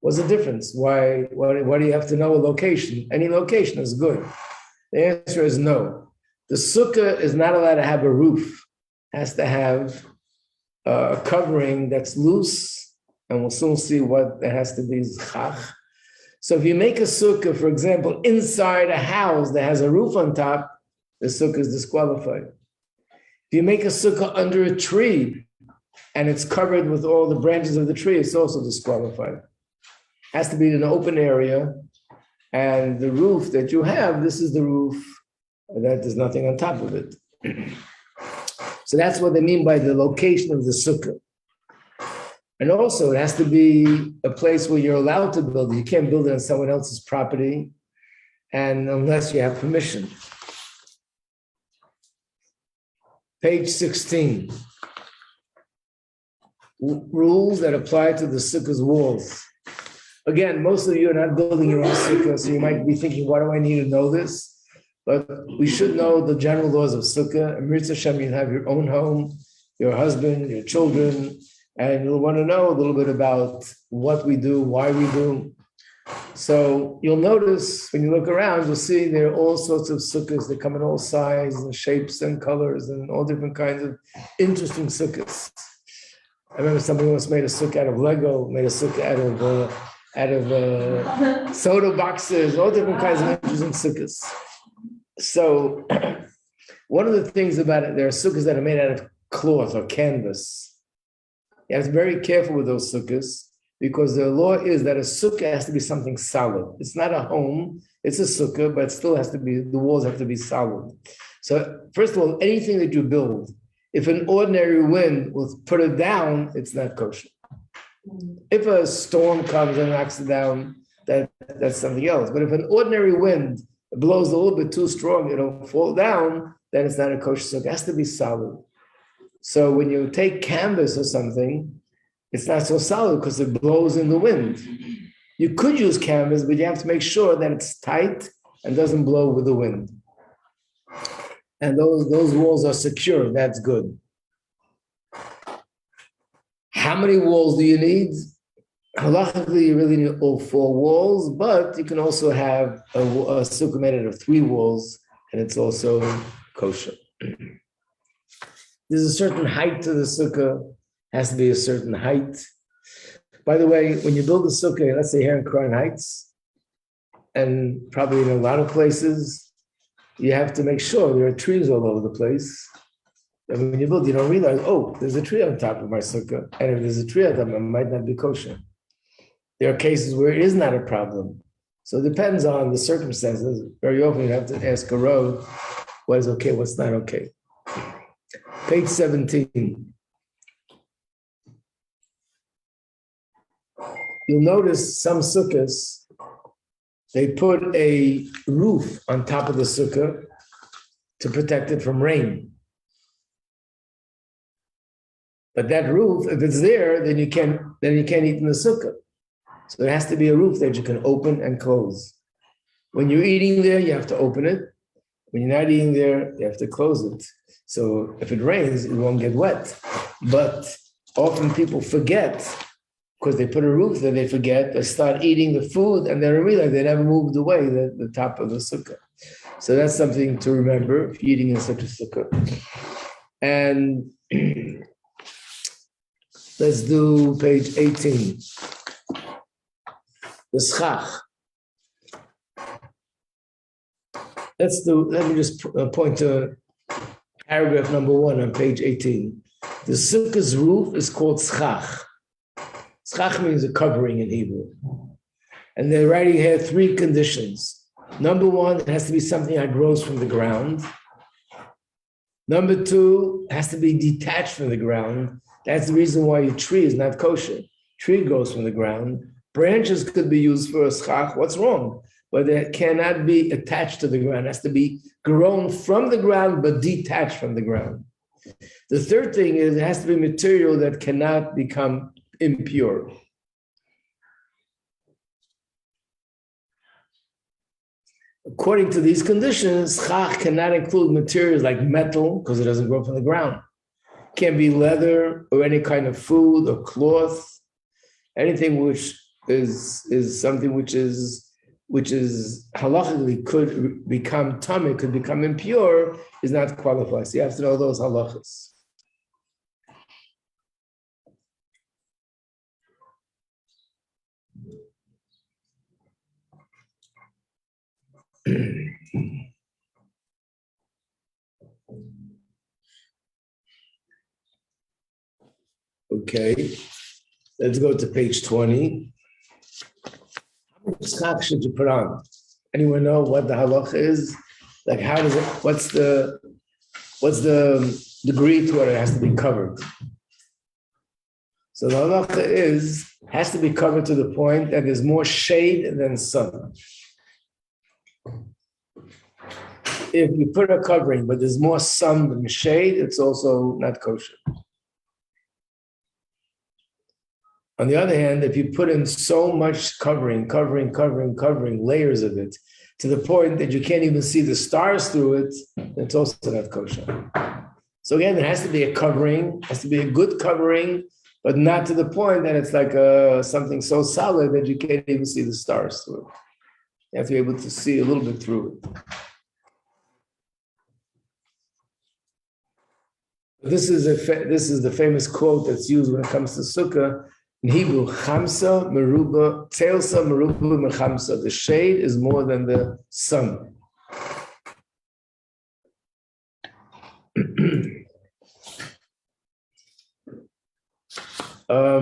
What's the difference? Why do you have to know a location? Any location is good. The answer is no. The sukkah is not allowed to have a roof. It has to have a covering that's loose, and we'll soon see what it has to be. So if you make a sukkah, for example, inside a house that has a roof on top, the sukkah is disqualified. If you make a sukkah under a tree and it's covered with all the branches of the tree, it's also disqualified. It has to be in an open area, and the roof that you have, this is the roof that there's nothing on top of it. So that's what they mean by the location of the sukkah. And also, it has to be a place where you're allowed to build it. You can't build it on someone else's property, and unless you have permission. Page 16. Rules that apply to the sukkah's walls. Again, most of you are not building your own sukkah, so you might be thinking, why do I need to know this? But we should know the general laws of sukkah. And Mirza Hashem, you have your own home, your husband, your children, and you'll want to know a little bit about what we do, why we do. So you'll notice when you look around, you'll see there are all sorts of sukkahs that come in all sizes and shapes and colors and all different kinds of interesting sukkahs. I remember somebody once made a sukkah out of Lego, made a sukkah out of soda boxes, all different kinds of interesting sukkahs. So one of the things about it, there are sukkahs that are made out of cloth or canvas. You have to be very careful with those sukkahs because the law is that a sukkah has to be something solid. It's not a home, it's a sukkah, but it still has to be, the walls have to be solid. So first of all, anything that you build, if an ordinary wind will put it down, it's not kosher. If a storm comes and knocks it down, that's something else. But if an ordinary wind blows a little bit too strong, it'll fall down, then it's not a kosher sukkah. It has to be solid. So when you take canvas or something, it's not so solid because it blows in the wind. You could use canvas, but you have to make sure that it's tight and doesn't blow with the wind. And those walls are secure. That's good. How many walls do you need? Halachically, you really need all 4 walls, but you can also have a sukkah made out of 3 walls, and it's also kosher. There's a certain height to the sukkah, has to be a certain height. By the way, when you build a sukkah, let's say here in Crown Heights, and probably in a lot of places, you have to make sure there are trees all over the place. And when you build, you don't realize, oh, there's a tree on top of my sukkah. And if there's a tree on top, it might not be kosher. There are cases where it is not a problem. So it depends on the circumstances. Very often you have to ask a road, what is okay, what's not okay. Page 17. You'll notice some sukkahs, they put a roof on top of the sukkah to protect it from rain. But that roof, if it's there, then you can't eat in the sukkah. So there has to be a roof that you can open and close. When you're eating there, you have to open it. When you're not eating there, you have to close it. So if it rains, it won't get wet. But often people forget, because they put a roof there, they forget, they start eating the food, and they realize they never moved away the top of the sukkah. So that's something to remember, eating in such a sukkah. And let's do page 18. The schach. Let me just point to paragraph number 1 on page 18. The sukkah's roof is called schach. Schach means a covering in Hebrew. And they're writing here 3 conditions. Number 1, it has to be something that grows from the ground. Number 2, it has to be detached from the ground. That's the reason why a tree is not kosher. Tree grows from the ground. Branches could be used for a schach. What's wrong? But it cannot be attached to the ground. It has to be grown from the ground, but detached from the ground. The third thing is it has to be material that cannot become impure. According to these conditions, schach cannot include materials like metal, because it doesn't grow from the ground. It can be leather or any kind of food or cloth, anything which is something which is halachically could become tummy, could become impure, is not qualified. So you have to know those halachas. Okay, let's go to page 20. How much schach should you put on? Anyone know what the halacha is? Like, how does it? What's the degree to what it has to be covered? So the halacha has to be covered to the point that there's more shade than sun. If you put a covering, but there's more sun than shade, it's also not kosher. On the other hand, if you put in so much covering, layers of it, to the point that you can't even see the stars through it, it's also not kosher. So again, there has to be a covering, has to be a good covering, but not to the point that it's like something so solid that you can't even see the stars through it. You have to be able to see a little bit through it. This is the famous quote that's used when it comes to sukkah. In Hebrew, chamsa meruba, tzelsa meruba mechamsa. The shade is more than the sun. Now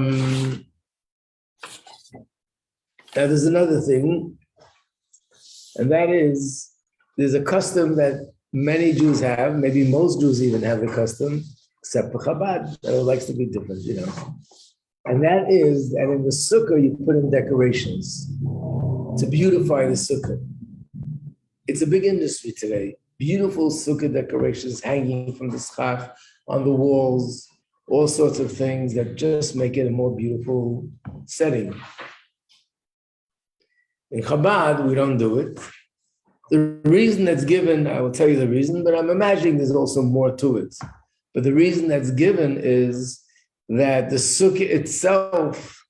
there's another thing, and that is there's a custom that many Jews have, maybe most Jews even have the custom, except for Chabad, that likes to be different, And that is that in the sukkah, you put in decorations to beautify the sukkah. It's a big industry today. Beautiful sukkah decorations hanging from the schach on the walls, all sorts of things that just make it a more beautiful setting. In Chabad, we don't do it. The reason that's given, I will tell you the reason, but I'm imagining there's also more to it. But the reason that's given is that the sukkah itself,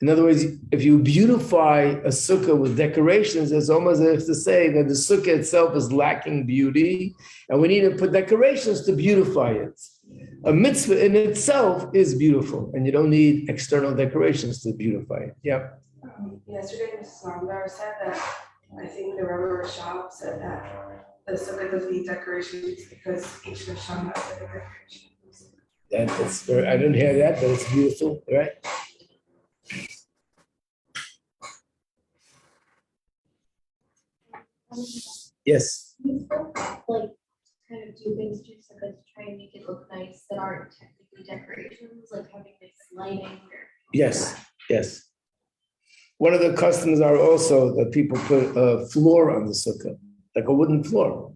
in other words, if you beautify a sukkah with decorations, it's almost as if to say that the sukkah itself is lacking beauty, and we need to put decorations to beautify it. A mitzvah in itself is beautiful, and you don't need external decorations to beautify it. Yeah. Yesterday, Mrs. Lombar said that I think the Rebbe Rashab said that the sukkah doesn't need decorations because each Rishon has a decoration. That's very, I didn't hear that, but it's beautiful, right? Yes. Like, kind of do things to sukkah to try and make it look nice that aren't technically decorations, like having nice lighting or. Yes. One of the customs are also that people put a floor on the sukkah, like a wooden floor.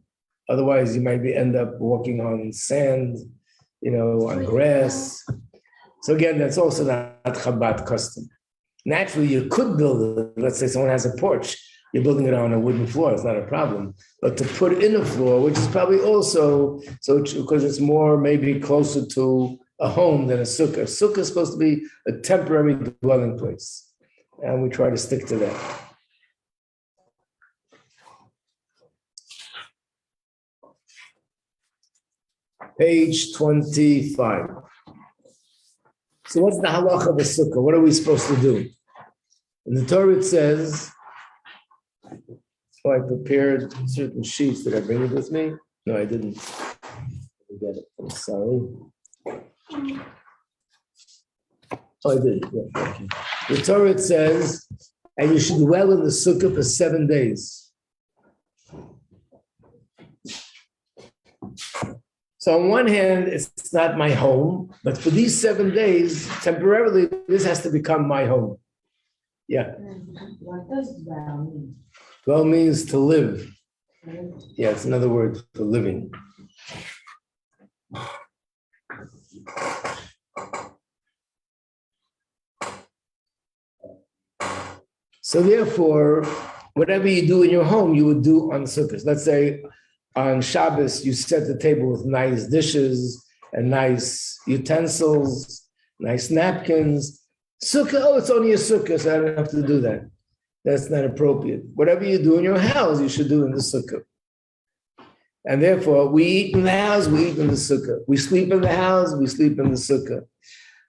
Otherwise, you might end up walking on sand, on grass. So again, that's also not Chabad custom. Naturally, you could build it. Let's say someone has a porch. You're building it on a wooden floor. It's not a problem. But to put in a floor, which is probably also, because it's more maybe closer to a home than a sukkah. A sukkah is supposed to be a temporary dwelling place. And we try to stick to that. Page 25. So what's the halacha of a sukkah? What are we supposed to do? In the Torah it says, I prepared certain sheets. Did I bring it with me? No, I didn't. Get it. I'm sorry. I did. Yeah, thank you. The Torah it says, and you should dwell in the sukkah for 7 days. So on one hand, it's not my home, but for these 7 days, temporarily, this has to become my home. Yeah. What does dwell mean? Dwell means to live. Yeah, it's another word for living. So therefore, whatever you do in your home, you would do on sukkahs. Let's say on Shabbos, you set the table with nice dishes and nice utensils, nice napkins. Sukkah, it's only a sukkah, so I don't have to do that. That's not appropriate. Whatever you do in your house, you should do in the sukkah. And therefore, we eat in the house, we eat in the sukkah. We sleep in the house, we sleep in the sukkah.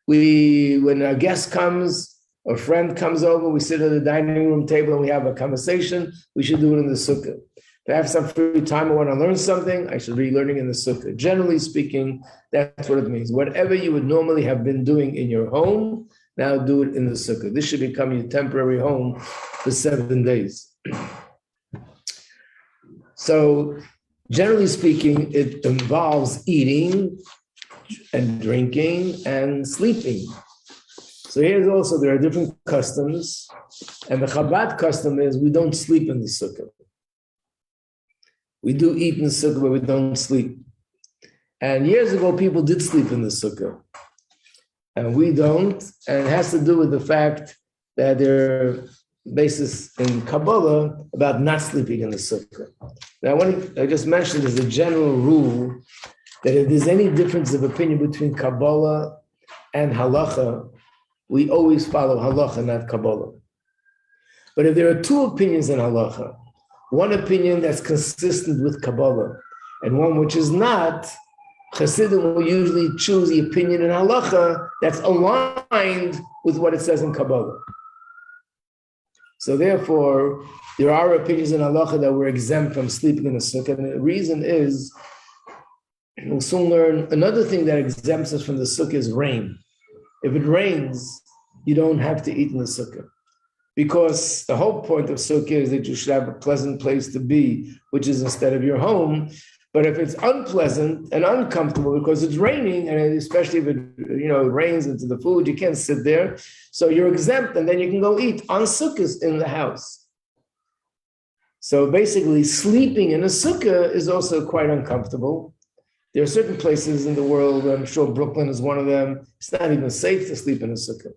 When a guest comes, a friend comes over, we sit at the dining room table and we have a conversation, we should do it in the sukkah. If I have some free time, I want to learn something, I should be learning in the sukkah. Generally speaking, that's what it means. Whatever you would normally have been doing in your home, now do it in the sukkah. This should become your temporary home for 7 days. So, generally speaking, it involves eating and drinking and sleeping. So here's also, there are different customs, and the Chabad custom is we don't sleep in the sukkah. We do eat in the sukkah, but we don't sleep. And years ago, people did sleep in the sukkah, and we don't, and it has to do with the fact that there are basis in Kabbalah about not sleeping in the sukkah. Now, I just mentioned there's a general rule that if there's any difference of opinion between Kabbalah and halacha, we always follow halacha, not Kabbalah. But if there are two opinions in halacha, one opinion that's consistent with Kabbalah and one which is not, Chassidim will usually choose the opinion in halacha that's aligned with what it says in Kabbalah. So therefore, there are opinions in halacha that we're exempt from sleeping in a sukkah. And the reason is, we'll soon learn, another thing that exempts us from the sukkah is rain. If it rains, you don't have to eat in the sukkah. Because the whole point of sukkah is that you should have a pleasant place to be, which is instead of your home. But if it's unpleasant and uncomfortable because it's raining, and especially if it rains into the food, you can't sit there. So you're exempt, and then you can go eat on sukkahs in the house. So basically, sleeping in a sukkah is also quite uncomfortable. There are certain places in the world, I'm sure Brooklyn is one of them, it's not even safe to sleep in a sukkah.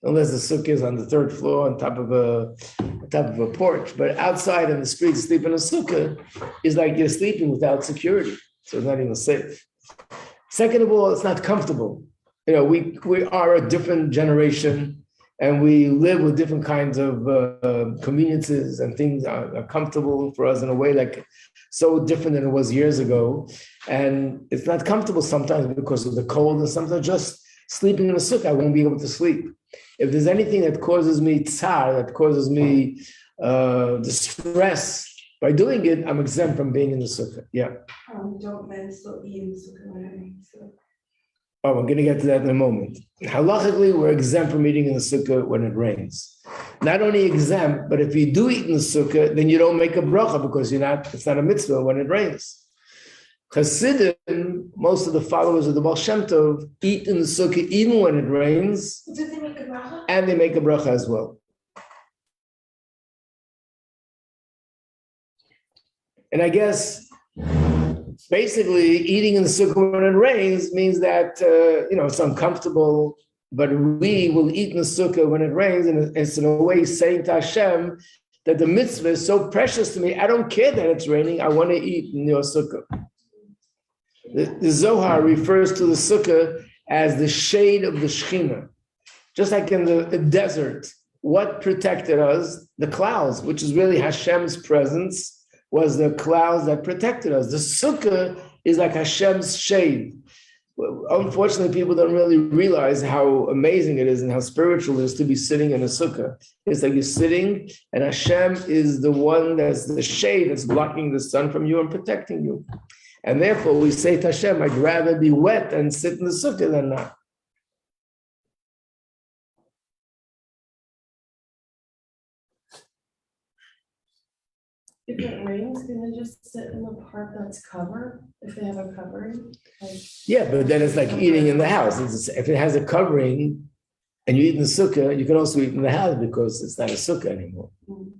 Unless the sukkah is on the third floor on top of a porch. But outside in the streets, sleep in a sukkah is like you're sleeping without security. So it's not even safe. Second of all, it's not comfortable. We are a different generation, and we live with different kinds of conveniences, and things are comfortable for us in a way like so different than it was years ago. And it's not comfortable sometimes because of the cold, and sometimes just sleeping in a sukkah, I won't be able to sleep. If there's anything that causes me tsar, that causes me distress, by doing it, I'm exempt from being in the sukkah. Yeah. Don't men still eat in the sukkah when it rains? Oh, I'm going to get to that in a moment. Halachically, we're exempt from eating in the sukkah when it rains. Not only exempt, but if you do eat in the sukkah, then you don't make a bracha because it's not a mitzvah when it rains. Chassidim, most of the followers of the Baal Shem Tov, eat in the sukkah even when it rains. Do they make a bracha? And they make a bracha as well. And I guess basically eating in the sukkah when it rains means that it's uncomfortable, but we will eat in the sukkah when it rains, and it's in a way saying to Hashem that the mitzvah is so precious to me. I don't care that it's raining. I want to eat in your sukkah. The Zohar refers to the sukkah as the shade of the Shekhinah. Just like in the desert, what protected us? The clouds, which is really Hashem's presence, was the clouds that protected us. The sukkah is like Hashem's shade. Unfortunately, people don't really realize how amazing it is and how spiritual it is to be sitting in a sukkah. It's like you're sitting, and Hashem is the one that's the shade that's blocking the sun from you and protecting you. And therefore, we say to Hashem, I'd rather be wet and sit in the sukkah than not. If it rains, can they just sit in the part that's covered, if they have a covering? Yeah, but then it's like eating in the house. If it has a covering and you eat in the sukkah, you can also eat in the house because it's not a sukkah anymore. Mm.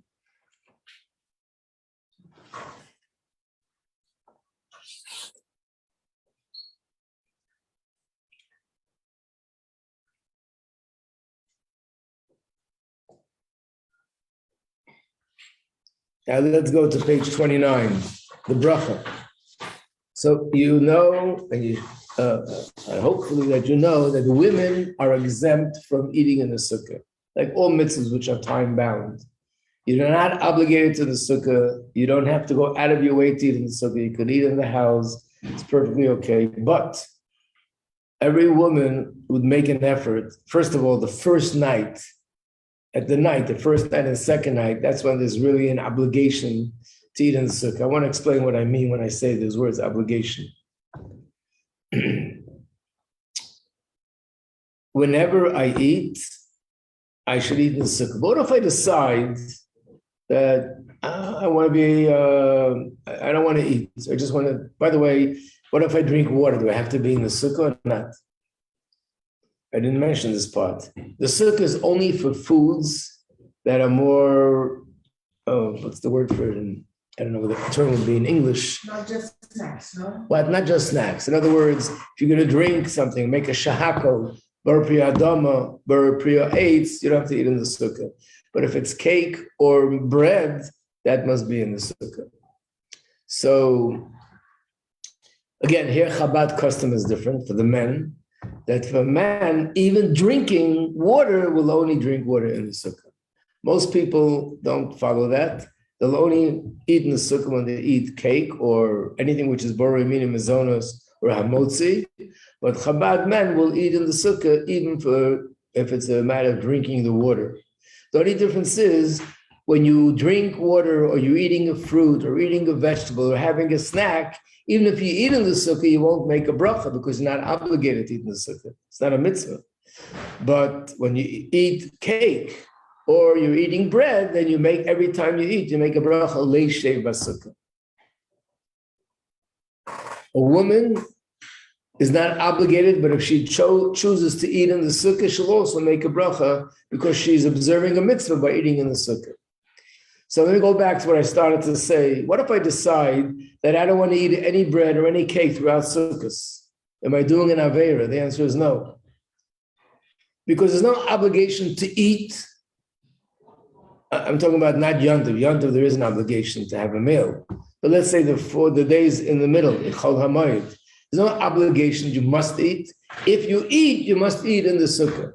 Now let's go to page 29, the bracha. So and hopefully that you know that women are exempt from eating in the sukkah, like all mitzvahs which are time bound. You're not obligated to the sukkah. You don't have to go out of your way to eat in the sukkah. You could eat in the house. It's perfectly okay. But every woman would make an effort. First of all, the first night, the first night and second night, that's when there's really an obligation to eat in the sukkah. I want to explain what I mean when I say those words, obligation. Whenever I eat, I should eat in the sukkah. But what if I decide that I want to be, I don't want to eat. So I just want to, by the way, what if I drink water? Do I have to be in the sukkah or not? I didn't mention this part. The sukkah is only for foods that are more, what's the word for it? I don't know what the term would be in English. Not just snacks, no? What? Not just snacks. In other words, if you're going to drink something, make a shahako, bar priya adama, bar priya eitz, you don't have to eat in the sukkah. But if it's cake or bread, that must be in the sukkah. So, again, here Chabad custom is different for the men. That for a man, even drinking water will only drink water in the sukkah. Most people don't follow that. They'll only eat in the sukkah when they eat cake or anything which is borei minim mizonos or hamotzi. But Chabad men will eat in the sukkah even if it's a matter of drinking the water. The only difference is when you drink water or you're eating a fruit or eating a vegetable or having a snack, even if you eat in the sukkah, you won't make a bracha because you're not obligated to eat in the sukkah. It's not a mitzvah. But when you eat cake or you're eating bread, then you make, every time you eat, you make a bracha leishev b'sukkah. A woman is not obligated, but if she chooses to eat in the sukkah, she'll also make a bracha because she's observing a mitzvah by eating in the sukkah. So let me go back to what I started to say. What if I decide that I don't want to eat any bread or any cake throughout sukkahs? Am I doing an aveira? The answer is no. Because there's no obligation to eat. I'm talking about not Yontiv. Yontiv, there is an obligation to have a meal. But let's say for the days in the middle, Chol HaMoed, there's no obligation you must eat. If you eat, you must eat in the sukkah.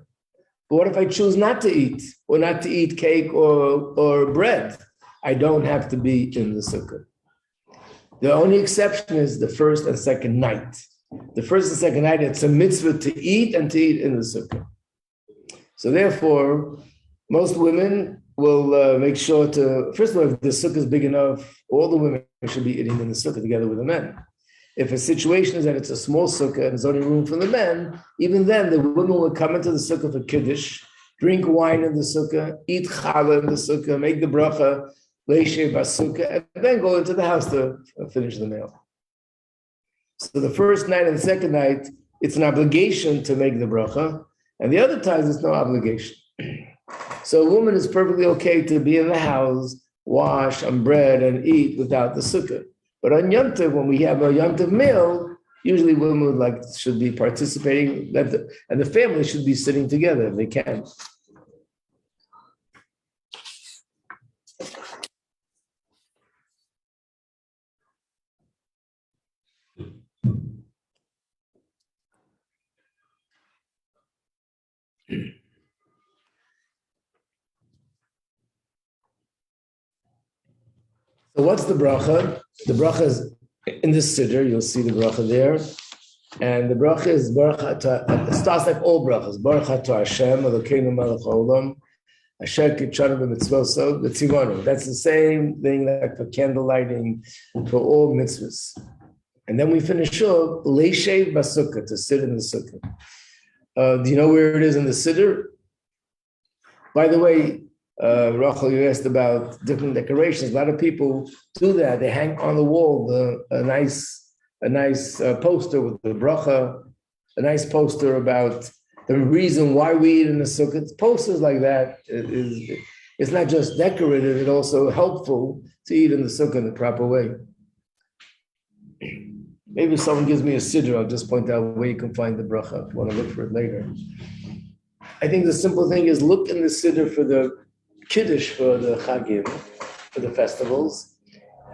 But what if I choose not to eat, or not to eat cake or bread? I don't have to be in the sukkah. The only exception is the first and second night. The first and second night, it's a mitzvah to eat and to eat in the sukkah. So therefore, most women will make sure to, first of all, if the sukkah is big enough, all the women should be eating in the sukkah together with the men. If a situation is that it's a small sukkah and there's only room for the men, even then the women will come into the sukkah for kiddush, drink wine in the sukkah, eat challah in the sukkah, make the bracha, leishe basukkah, and then go into the house to finish the meal. So the first night and the second night, it's an obligation to make the bracha, and the other times it's no obligation. So a woman is perfectly okay to be in the house, wash on bread and eat without the sukkah. But on Yom Tov, when we have a Yom Tov meal, usually women should be participating, and the family should be sitting together if they can. So what's the bracha? The bracha is in this siddur. You'll see the bracha there. And the bracha is it starts like all brachas. Baruch atah Hashem, Elokeinu melech haolam, asher kitshanu b'mitzvoso v'tzivonu. That's the same thing like for candle lighting, for all mitzvahs. And then we finish off, leishev basukkah, to sit in the sukkah. Do you know where it is in the siddur? By the way, Rachel, you asked about different decorations. A lot of people do that. They hang on the wall a nice poster with the bracha, a nice poster about the reason why we eat in the sukkah. Posters like that it's not just decorative; it's also helpful to eat in the sukkah in the proper way. Maybe if someone gives me a siddur, I'll just point out where you can find the bracha if you want to look for it later. I think the simple thing is look in the siddur for the Kiddush for the Chagim, for the festivals.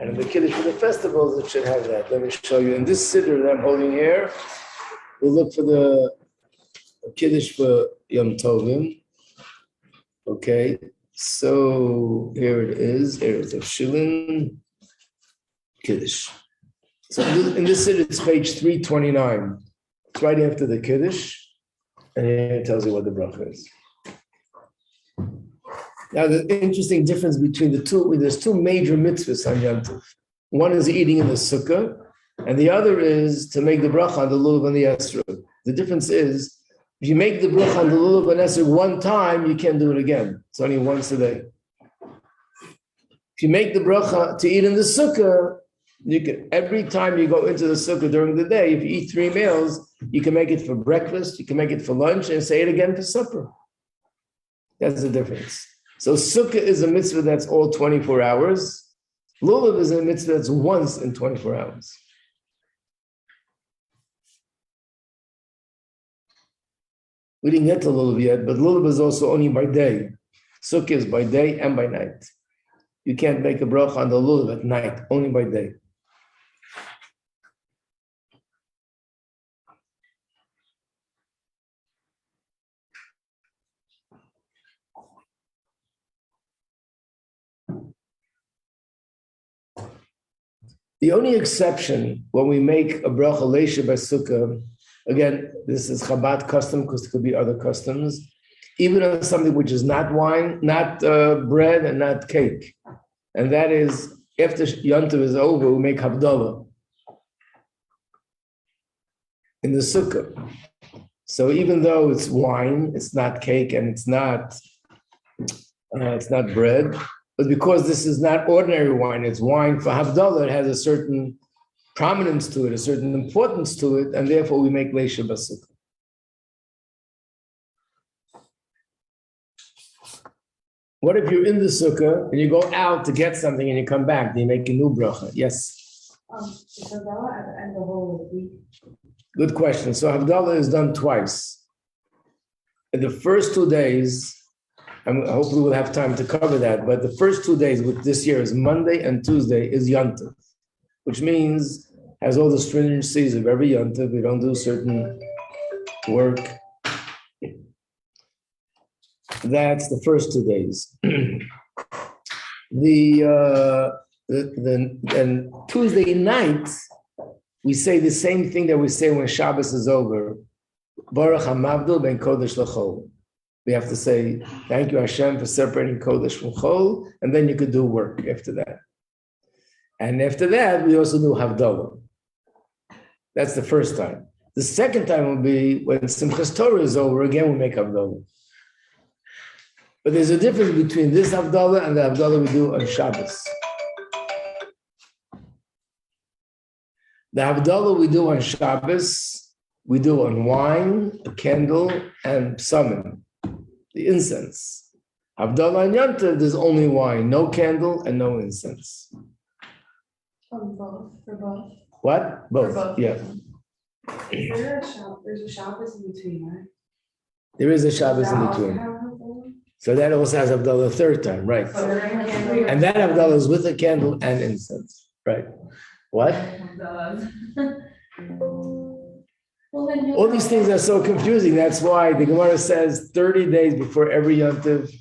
And in the Kiddush for the festivals, it should have that. Let me show you. In this siddur that I'm holding here, we'll look for the Kiddush for Yom Tovim. Okay, so here it is. Here is the Shilin Kiddush. So in this siddur, it's page 329. It's right after the Kiddush. And here it tells you what the bracha is. Now, the interesting difference between the two, there's two major mitzvahs on Yom Tov. One is eating in the sukkah, and the other is to make the bracha on the lulav and the esrog. The difference is, if you make the bracha on the lulav and esrog one time, you can't do it again. It's only once a day. If you make the bracha to eat in the sukkah, you can, every time you go into the sukkah during the day, if you eat 3 meals, you can make it for breakfast, you can make it for lunch, and say it again for supper. That's the difference. So sukkah is a mitzvah that's all 24 hours. Lulav is a mitzvah that's once in 24 hours. We didn't get to lulav yet, but lulav is also only by day. Sukkah is by day and by night. You can't make a bracha on the lulav at night, only by day. The only exception when we make a bracha leisha basukkah, again, this is Chabad custom because it could be other customs, even on something which is not wine, not bread, and not cake. And that is, after Yom Tov is over, we make Havdalah in the sukkah. So even though it's wine, it's not cake, and it's not bread, but because this is not ordinary wine, it's wine for Havdalah, it has a certain prominence to it, a certain importance to it, and therefore we make Leisha Basukah. What if you're in the sukkah and you go out to get something and you come back? Do you make a new bracha? Yes. Is Havdalah at the end of the whole week? Good question. So Havdalah is done twice. In the first 2 days, and hopefully we'll have time to cover that, but the first 2 days with this year is Monday and Tuesday is Yontif, which means has all the stringencies of every Yontif. We don't do certain work. That's the first 2 days. And Tuesday night, we say the same thing that we say when Shabbos is over. Baruch HaMavdil ben Kodesh l'Chol. We have to say, thank you Hashem for separating Kodesh from Chol, and then you could do work after that. And after that, we also do Havdalah. That's the first time. The second time will be when Simchas Torah is over, again we make Havdalah. But there's a difference between this Havdalah and the Havdalah we do on Shabbos. The Havdalah we do on Shabbos, we do on wine, a candle, and psamim, the incense. Havdalah and Yontif, there's only wine, no candle and no incense. For both. What? Both, both. yeah. Is there there's a Shabbos in between, right? There is a Shabbos in between. So that also has Havdalah the third time, right? And that Havdalah is with a candle and incense, right? What? All these things are so confusing. That's why the Gemara says 30 days before every Yontif,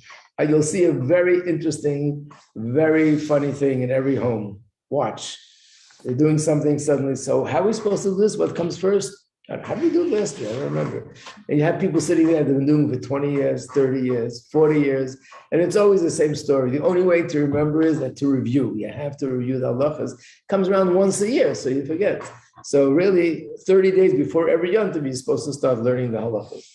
you'll see a very interesting, very funny thing in every home. Watch. They're doing something suddenly. So how are we supposed to do this? What comes first? How did we do it last year? I don't remember. And you have people sitting there, they've been doing it for 20 years, 30 years, 40 years, and it's always the same story. The only way to remember is that to review. You have to review the halachas. It comes around once a year, so you forget. So really, 30 days before every Yontif, you're supposed to start learning the halachas.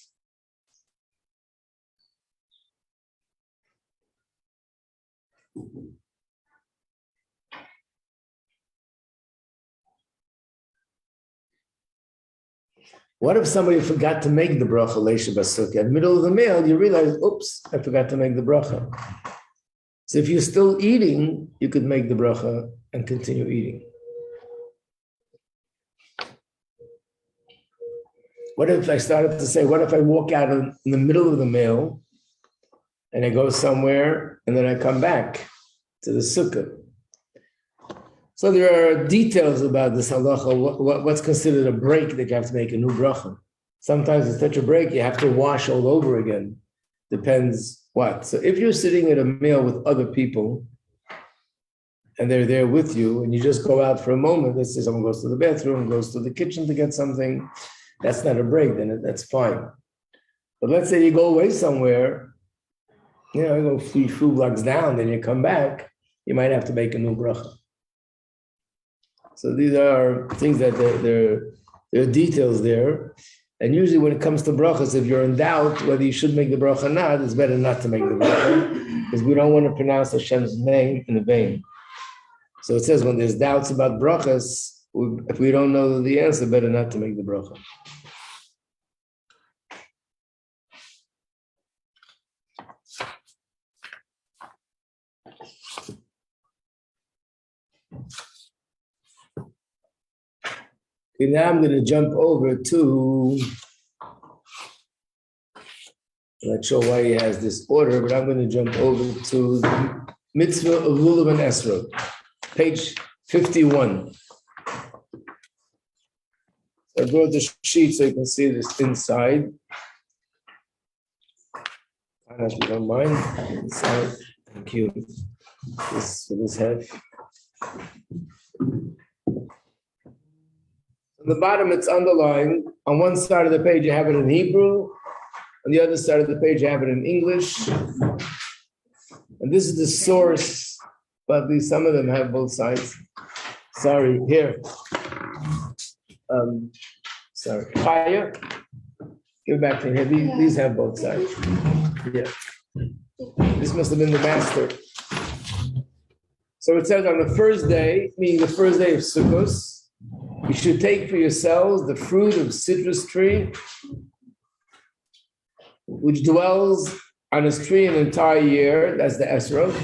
What if somebody forgot to make the bracha leisha basukah? In the middle of the meal, you realize, oops, I forgot to make the bracha. So if you're still eating, you could make the bracha and continue eating. What if I started to say, what if I walk out in the middle of the meal and I go somewhere and then I come back to the sukkah? So there are details about this halacha, what's considered a break that you have to make a new bracha. Sometimes it's such a break, you have to wash all over again. Depends what. So if you're sitting at a meal with other people and they're there with you and you just go out for a moment, let's say someone goes to the bathroom, goes to the kitchen to get something, that's not a break, then that's fine. But let's say you go away somewhere, you go 3 blocks down, then you come back, you might have to make a new bracha. So these are things that there are details there. And usually when it comes to brachas, if you're in doubt whether you should make the bracha or not, it's better not to make the bracha because we don't want to pronounce Hashem's name in vain. So it says when there's doubts about brachas, if we don't know the answer, better not to make the bracha. Okay, now I'm going to jump over to, I'm not sure why he has this order, but I'm going to jump over to the Mitzvah of Lulav and Esrog, page 51. So I brought the sheet so you can see this inside. If you don't mind, inside. Thank you. This half. On the bottom, it's underlined. On one side of the page, you have it in Hebrew. On the other side of the page, you have it in English. And this is the source, but at least some of them have both sides. Sorry, here. Sorry, Chaya. Give it back to him. These have both sides. Yeah. This must have been the master. So it says on the first day, meaning the first day of Sukkot, You should take for yourselves the fruit of citrus tree, which dwells on his tree an entire year, that's the esrog,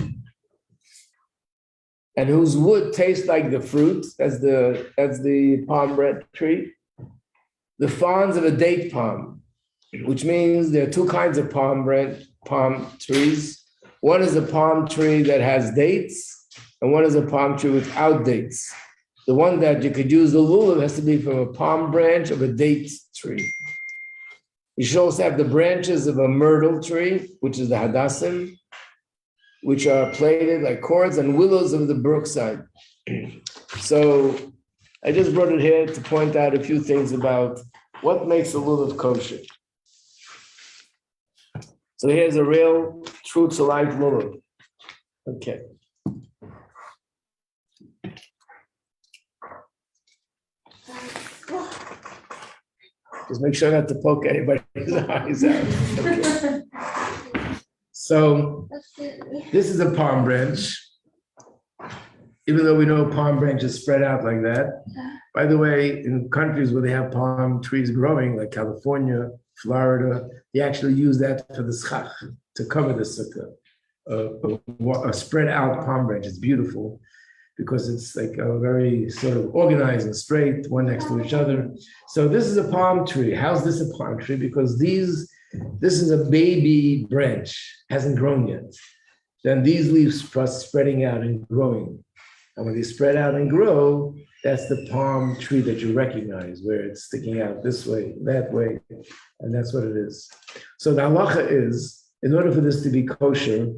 and whose wood tastes like the fruit, that's the pomegranate tree, the fronds of a date palm, which means there are two kinds of palm trees. One is a palm tree that has dates, and one is a palm tree without dates. The one that you could use the lulav has to be from a palm branch of a date tree. You should also have the branches of a myrtle tree, which is the hadassim, which are plaited like cords, and willows of the brookside. So I just brought it here to point out a few things about what makes a lulav kosher. So here's a real, true to life lulav. Okay. Just make sure not to poke anybody's eyes out. Okay. So this is a palm branch. Even though we know palm branches spread out like that. By the way, in countries where they have palm trees growing, like California, Florida, they actually use that for the schach, to cover the sukkah. A spread out palm branch is beautiful because it's like a very sort of organized and straight, one next to each other. So this is a palm tree. How's this a palm tree? Because this is a baby branch, hasn't grown yet. Then these leaves start spreading out and growing. And when they spread out and grow, that's the palm tree that you recognize, where it's sticking out this way, that way, and that's what it is. So the halacha is, in order for this to be kosher,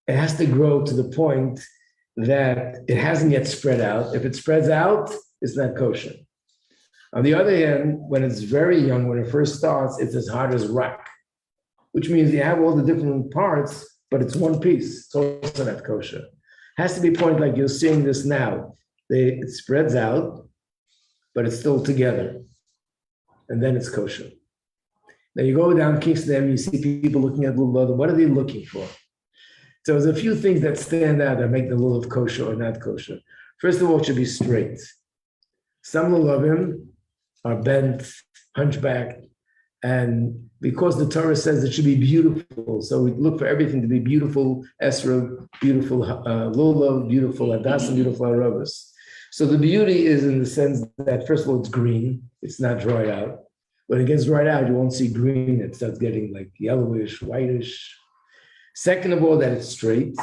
it has to grow to the point that it hasn't yet spread out. If it spreads out, it's not kosher. On the other hand, when it's very young, when it first starts, it's as hard as rock, which means you have all the different parts, but it's one piece. It's also not kosher. Has to be point like you're seeing this now. It spreads out, but it's still together. And then it's kosher. Then you go down Kingston, you see people looking at lulav. What are they looking for? So there's a few things that stand out that make the lulav kosher or not kosher. First of all, it should be straight. Some lulavim are bent, hunchbacked, and because the Torah says it should be beautiful, so we look for everything to be beautiful, esrog, beautiful lulav, beautiful hadassah, beautiful arobas. So the beauty is in the sense that, first of all, it's green, it's not dried out. When it gets dried out, you won't see green, it starts getting like yellowish, whitish. Second of all, that it's straight.